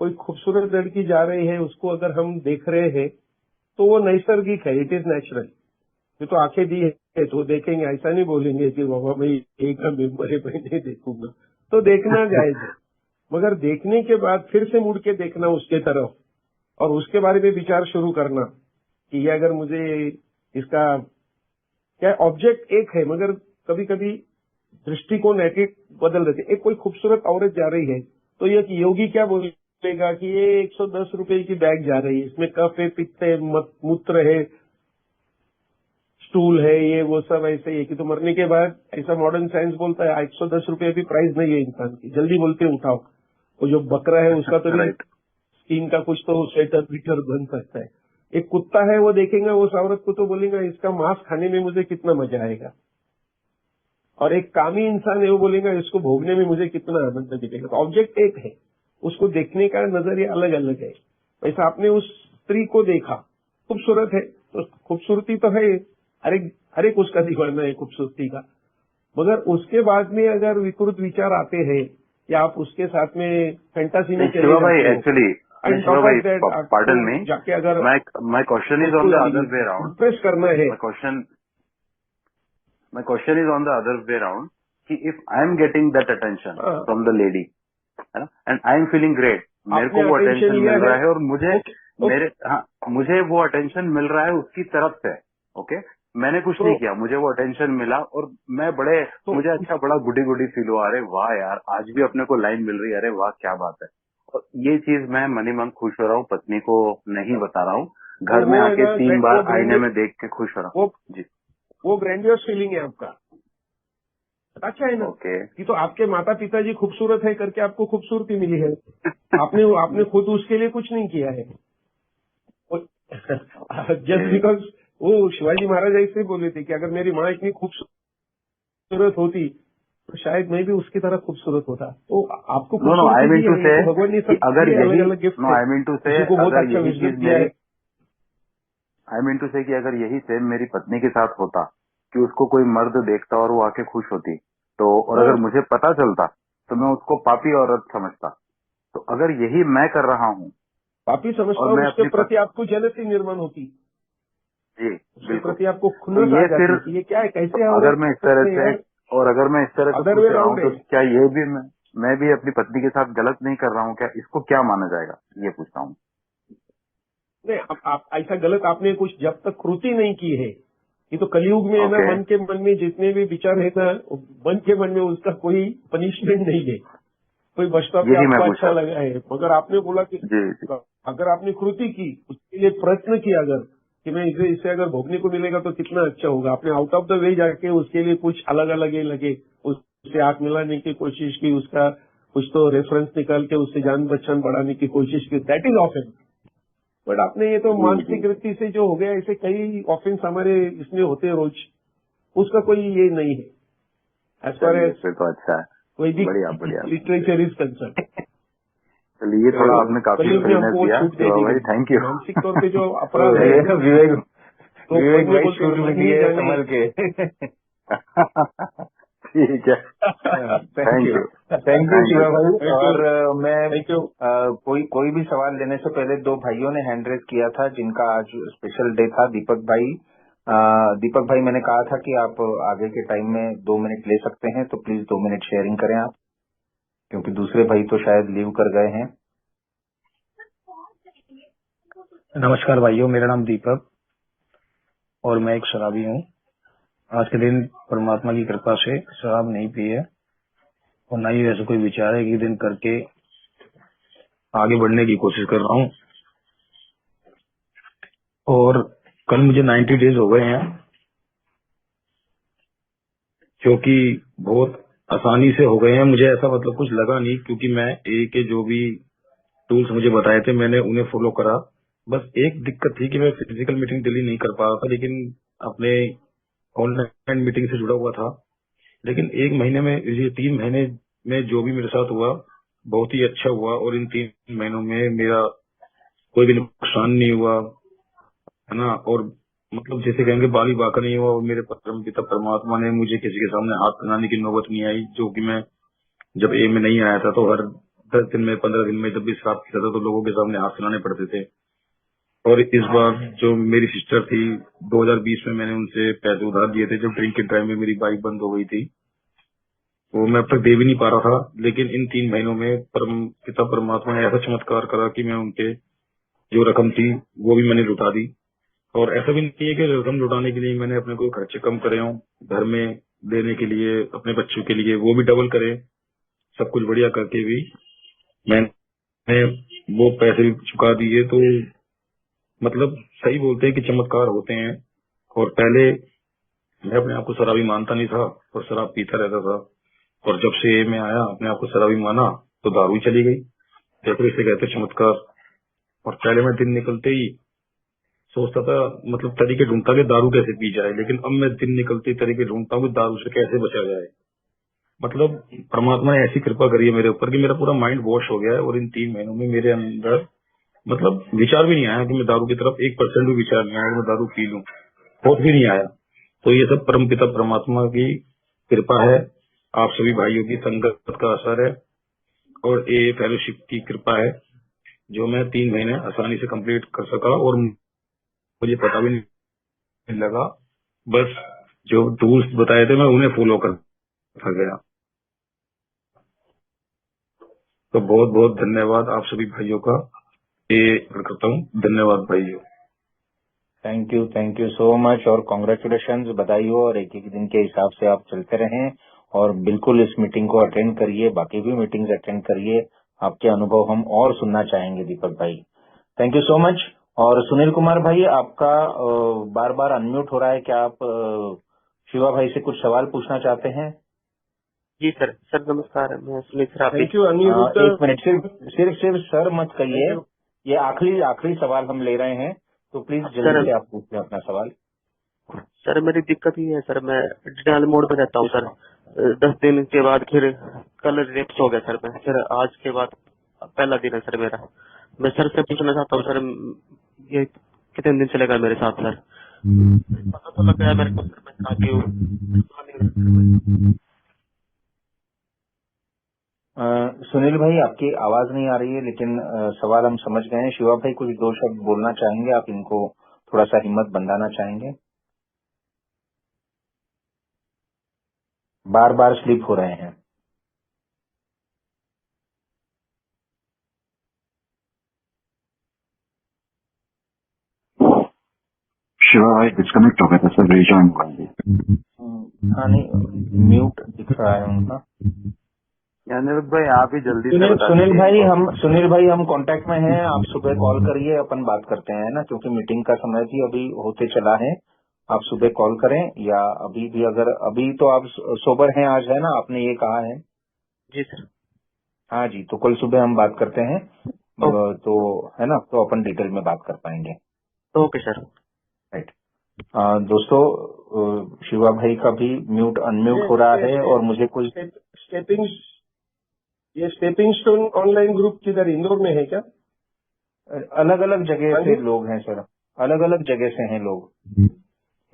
कोई खूबसूरत लड़की जा रही है, उसको अगर हम देख रहे हैं तो वो नैसर्गिक है, इट इज नेचुरल। ये तो आंखें दी है तो देखेंगे, ऐसा नहीं बोलेंगे कि बाबा भाई एक मेम्बर है मैं नहीं देखूंगा। तो देखना जायज है, मगर देखने के बाद फिर से मुड़ के देखना उसके तरफ और उसके बारे में विचार शुरू करना कि ये अगर मुझे इसका क्या, ऑब्जेक्ट एक है मगर कभी कभी दृष्टिकोण बदल देते। एक कोई खूबसूरत औरत जा रही है तो ये योगी क्या बोलेगा कि ये 110 रुपए की बैग जा रही है, इसमें कफ है, पित्त है, मूत्र है, स्टूल है, ये वो सब ऐसे ही, कि तो मरने के बाद ऐसा मॉडर्न साइंस बोलता है 110 रुपए भी प्राइस नहीं है इंसान की, जल्दी बोलते उठाओ। वो जो बकरा है उसका तो भी स्किन का कुछ तो स्वेटर पीटर बन सकता है। एक कुत्ता है, वो देखेगा उस औरत को तो बोलेगा इसका मांस खाने में मुझे कितना मजा आएगा। और एक कामी इंसान है, वो बोलेगा इसको भोगने में मुझे कितना आनंद दिखेगा। तो ऑब्जेक्ट एक है, उसको देखने का नजरिया अलग अलग है। वैसा आपने उस स्त्री को देखा, खूबसूरत है तो खूबसूरती तो है, हर एक उसका दीवाना है खूबसूरती का, मगर उसके बाद में अगर विकृत विचार आते हैं या आप उसके साथ में फैंटासी में चले जाते हो, एक्चुअली पार्डन में जाके अगर my question is on the other way round, Impress करना है, my question is on the other way round कि if I am getting that attention from the lady, है ना, and I am feeling great, मेरे को वो attention मिल रहा है और मुझे वो attention मिल रहा है उसकी तरफ से, ओके, मैंने कुछ नहीं किया, मुझे वो attention मिला और मैं मुझे अच्छा बड़ा गुडी फील हुआ, अरे वाह यार आज भी अपने को लाइन मिल रही है, अरे वाह क्या बात है। और ये चीज मैं मनी मन खुश हो रहा हूँ, पत्नी को नहीं बता रहा हूँ, घर में आके 3 बार आईने में देख के खुश हो रहा हूँ जी। वो ग्रैंडियस फीलिंग है आपका, अच्छा है ना। कि तो आपके माता पिताजी खूबसूरत है करके आपको खूबसूरती मिली है, आपने खुद उसके लिए कुछ नहीं किया है। जस्ट बिकॉज वो शिवाजी महाराज ऐसे बोले थे कि अगर मेरी माँ इतनी खूबसूरत होती तो शायद मैं भी उसकी तरह खूबसूरत होता। तो आपको भगवान ने सब अगर अलग गिफ्ट को बहुत अच्छा विजडम दिया है। आई मीन टू से कि अगर यही सेम मेरी पत्नी के साथ होता कि उसको कोई मर्द देखता और वो आके खुश होती तो, और अगर मुझे पता चलता तो मैं उसको पापी औरत समझता। तो अगर यही मैं कर रहा हूँ पापी समझता हूँ, उसके प्रति आपको जेलसी निर्माण होती जी, उसके प्रति आपको खुन्नस आ जाती। ये क्या है, कैसे अगर मैं इस तरह से और अगर मैं इस तरह से पूछ रहा हूँ तो क्या ये भी मैं भी अपनी पत्नी के साथ गलत नहीं कर रहा हूँ? क्या इसको क्या माना जाएगा, ये पूछता हूँ। नहीं, आप ऐसा गलत आपने कुछ जब तक कृति नहीं की है। ये तो कलयुग में है ना, मन के मन में जितने भी विचार है ना, मन के मन में उसका कोई पनिशमेंट नहीं है, कोई बचता भी आपको अच्छा लगा है। मगर आपने बोला कि अगर आपने कृति की, उसके लिए प्रयत्न किया अगर कि मैं इसे अगर भोगने को मिलेगा तो कितना अच्छा होगा, आपने आउट ऑफ द वे जाके उसके लिए कुछ अलग अलग लगे, उससे आंख मिलाने की कोशिश की, उसका कुछ तो रेफरेंस निकाल के उससे जान पहचान बढ़ाने की कोशिश की, दैट इज ऑफेंस। बट आपने ये तो मानसिक वृत्ति से जो हो गया, ऐसे कई ऑफेंस हमारे इसमें होते हैं रोज, उसका कोई ये नहीं है एज फार एज तो अच्छा है, कोई भी लिटरेचर इज कंसर्न। चलिए, थोड़ा आपने काफी छूट दे दी, थैंक यू। मानसिक तौर पे जो अपराध है विवेक छूट भी दिए संभल के। ठीक है, थैंक यू शिवा भाई। और मैं कोई भी सवाल लेने से पहले 2 भाइयों ने हैंड रेज किया था जिनका आज स्पेशल डे था। दीपक भाई मैंने कहा था कि आप आगे के टाइम में 2 मिनट ले सकते हैं, तो प्लीज 2 मिनट शेयरिंग करें आप, क्योंकि दूसरे भाई तो शायद लीव कर गए हैं। नमस्कार भाइयों, मेरा नाम दीपक और मैं एक शराबी हूँ। आज के दिन परमात्मा की कृपा से शराब नहीं पी है और ना ही ऐसा कोई विचार है कि दिन करके आगे बढ़ने की कोशिश कर रहा हूँ। और कल मुझे 90 डेज हो गए हैं, जो कि बहुत आसानी से हो गए हैं। मुझे ऐसा मतलब कुछ लगा नहीं, क्योंकि मैं के जो भी टूल्स मुझे बताए थे मैंने उन्हें फॉलो करा। बस एक दिक्कत थी कि मैं फिजिकल मीटिंग डिलीट नहीं कर पा रहा था, लेकिन अपने ऑनलाइन मीटिंग से जुड़ा हुआ था। लेकिन 1 महीने में, ये 3 महीने में जो भी मेरे साथ हुआ बहुत ही अच्छा हुआ, और इन 3 महीनों में मेरा कोई भी नुकसान नहीं हुआ, है ना। और मतलब जैसे कहेंगे बाली बाका नहीं हुआ, और मेरे परम पिता परमात्मा ने मुझे किसी के सामने हाथ फैलाने की नौबत नहीं आई। जो कि मैं जब में नहीं आया था तो हर 10 दिन में 15 दिन में जब भी शराब पीता था तो लोगों के सामने हाथ फैलाने पड़ते थे। और इस बार जो मेरी सिस्टर थी, 2020 में मैंने उनसे पैसे उधार दिए थे जब ड्रिंक के टाइम में मेरी बाइक बंद हो गई थी, वो मैं अब तक दे भी नहीं पा रहा था। लेकिन इन 3 महीनों में परम पिता परमात्मा ने ऐसा चमत्कार करा कि मैं उनके जो रकम थी वो भी मैंने लुटा दी। और ऐसा भी नहीं है कि रकम लुटाने के लिए मैंने अपने कोई खर्चे कम करे हों, घर में देने के लिए, अपने बच्चों के लिए वो भी डबल करे, सब कुछ बढ़िया करके भी मैंने वो पैसे भी चुका दिए। तो मतलब सही बोलते हैं कि चमत्कार होते हैं। और पहले मैं अपने आप को शराबी मानता नहीं था और शराब पीता रहता था, और जब से में आया अपने आप को शराबी माना तो दारू चली गई। जैसे इसे कहते चमत्कार। और पहले मैं दिन निकलते ही सोचता था, मतलब तरीके ढूंढता कि दारू कैसे पी जाए, लेकिन अब मैं दिन निकलते ही तरीके ढूंढता हूँ कि दारू से कैसे बचा जाए। मतलब परमात्मा ने ऐसी कृपा करी है मेरे ऊपर कि मेरा पूरा माइंड वॉश हो गया है। और इन 3 महीनों में मेरे अंदर मतलब विचार भी नहीं आया कि मैं दारू की तरफ 1% भी विचार नहीं आया, मैं दारू पी लूं, होश भी नहीं आया। तो ये सब परमपिता परमात्मा की कृपा है, आप सभी भाइयों की संगत का असर है, और ये फेलोशिप की कृपा है जो मैं 3 महीने आसानी से कंप्लीट कर सका। और मुझे पता भी नहीं लगा, बस जो टूल्स बताए थे मैं उन्हें फॉलो कर गया। तो बहुत बहुत धन्यवाद आप सभी भाइयों का, ये करता हूँ। धन्यवाद भाइयों। थैंक यू सो मच और कॉन्ग्रेचुलेशन, बधाई हो। और एक दिन के हिसाब से आप चलते रहें और बिल्कुल इस मीटिंग को अटेंड करिए, बाकी भी मीटिंग्स अटेंड करिए। आपके अनुभव हम और सुनना चाहेंगे दीपक भाई। Thank you so much. और सुनील कुमार भाई, आपका बार बार अनम्यूट हो रहा है, क्या आप शिवा भाई से कुछ सवाल पूछना चाहते हैं? जी सर। सर नमस्कार, मैं सुनील सराबी। Thank you Anirudh. एक मिनट, सिर्फ सर मत कहिए, ये आखिरी सवाल हम ले रहे हैं, तो प्लीज जल्दी से आप पूछिए अपना सवाल। सर मेरी दिक्कत ही है सर, मैं डिनाइल मोड पे रहता हूँ सर। 10 दिन के बाद फिर कल रिलेप्स हो गया सर, मैं फिर आज के बाद पहला दिन है सर मेरा। मैं सर से पूछना चाहता हूँ सर, ये कितने दिन चलेगा मेरे साथ सर? पता तो लग गया मेरे को सर, मैं आगे हूँ। सुनील भाई, आपकी आवाज नहीं आ रही है, लेकिन सवाल हम समझ गए हैं। शिवा भाई कुछ 2 शब्द बोलना चाहेंगे, आप इनको थोड़ा सा हिम्मत बंधाना चाहेंगे? बार बार स्लिप हो रहे हैं। शिवा भाई डिस्कनेक्ट हो गया था सर, रिजॉइन कर दिया। हाँ नहीं, म्यूट दिख रहा है उनका। अनिरुद्ध भाई आप ही जल्दी से सुनील भाई हम कांटेक्ट में हैं, आप सुबह कॉल करिए, अपन बात करते हैं ना, क्योंकि मीटिंग का समय भी अभी होते चला है। आप सुबह कॉल करें, या अभी भी, अगर अभी तो आप सोबर हैं आज, है ना, आपने ये कहा है? जी सर। हाँ जी, तो कल सुबह हम बात करते हैं, तो है ना, तो अपन डिटेल में बात कर पाएंगे। Okay sir. राइट। दोस्तों, शिवा भाई का भी म्यूट अनम्यूट हो रहा है, और मुझे कोई स्टेपिंग स्टोन ऑनलाइन ग्रुप किधर इंदौर में है क्या? अलग अलग जगह से लोग हैं सर, अलग अलग जगह से हैं लोग,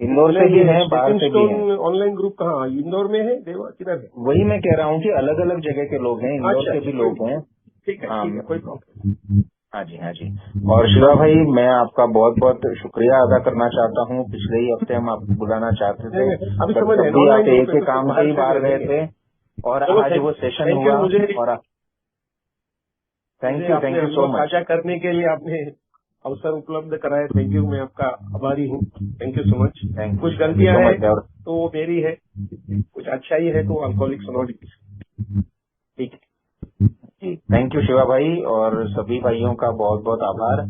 इंदौर से भी हैं, बाहर से भी हैं। ऑनलाइन ग्रुप कहाँ, इंदौर में है, देवा किधर है? वही मैं कह रहा हूँ कि अलग अलग जगह के लोग हैं, इंदौर से भी लोग हैं। ठीक है, कोई प्रॉब्लम। हाँ जी। और शिवा भाई, मैं आपका बहुत बहुत शुक्रिया अदा करना चाहता हूँ। पिछले ही हफ्ते हम आपको बुलाना चाहते थे, अभी समझ भी आप एक काम से ही बाहर गए थे, और आज वो सेशन हुआ। और थैंक यू सो मच। साझा करने के लिए आपने अवसर उपलब्ध कराया, थैंक यू, मैं आपका आभारी हूँ। Thank you so much. कुछ गलतियां हैं तो वो मेरी है, कुछ अच्छाई है तो अल्कोहलिक्स एनोनिमस। ठीक है जी, थैंक यू शिवा भाई, और सभी भाइयों का बहुत बहुत आभार।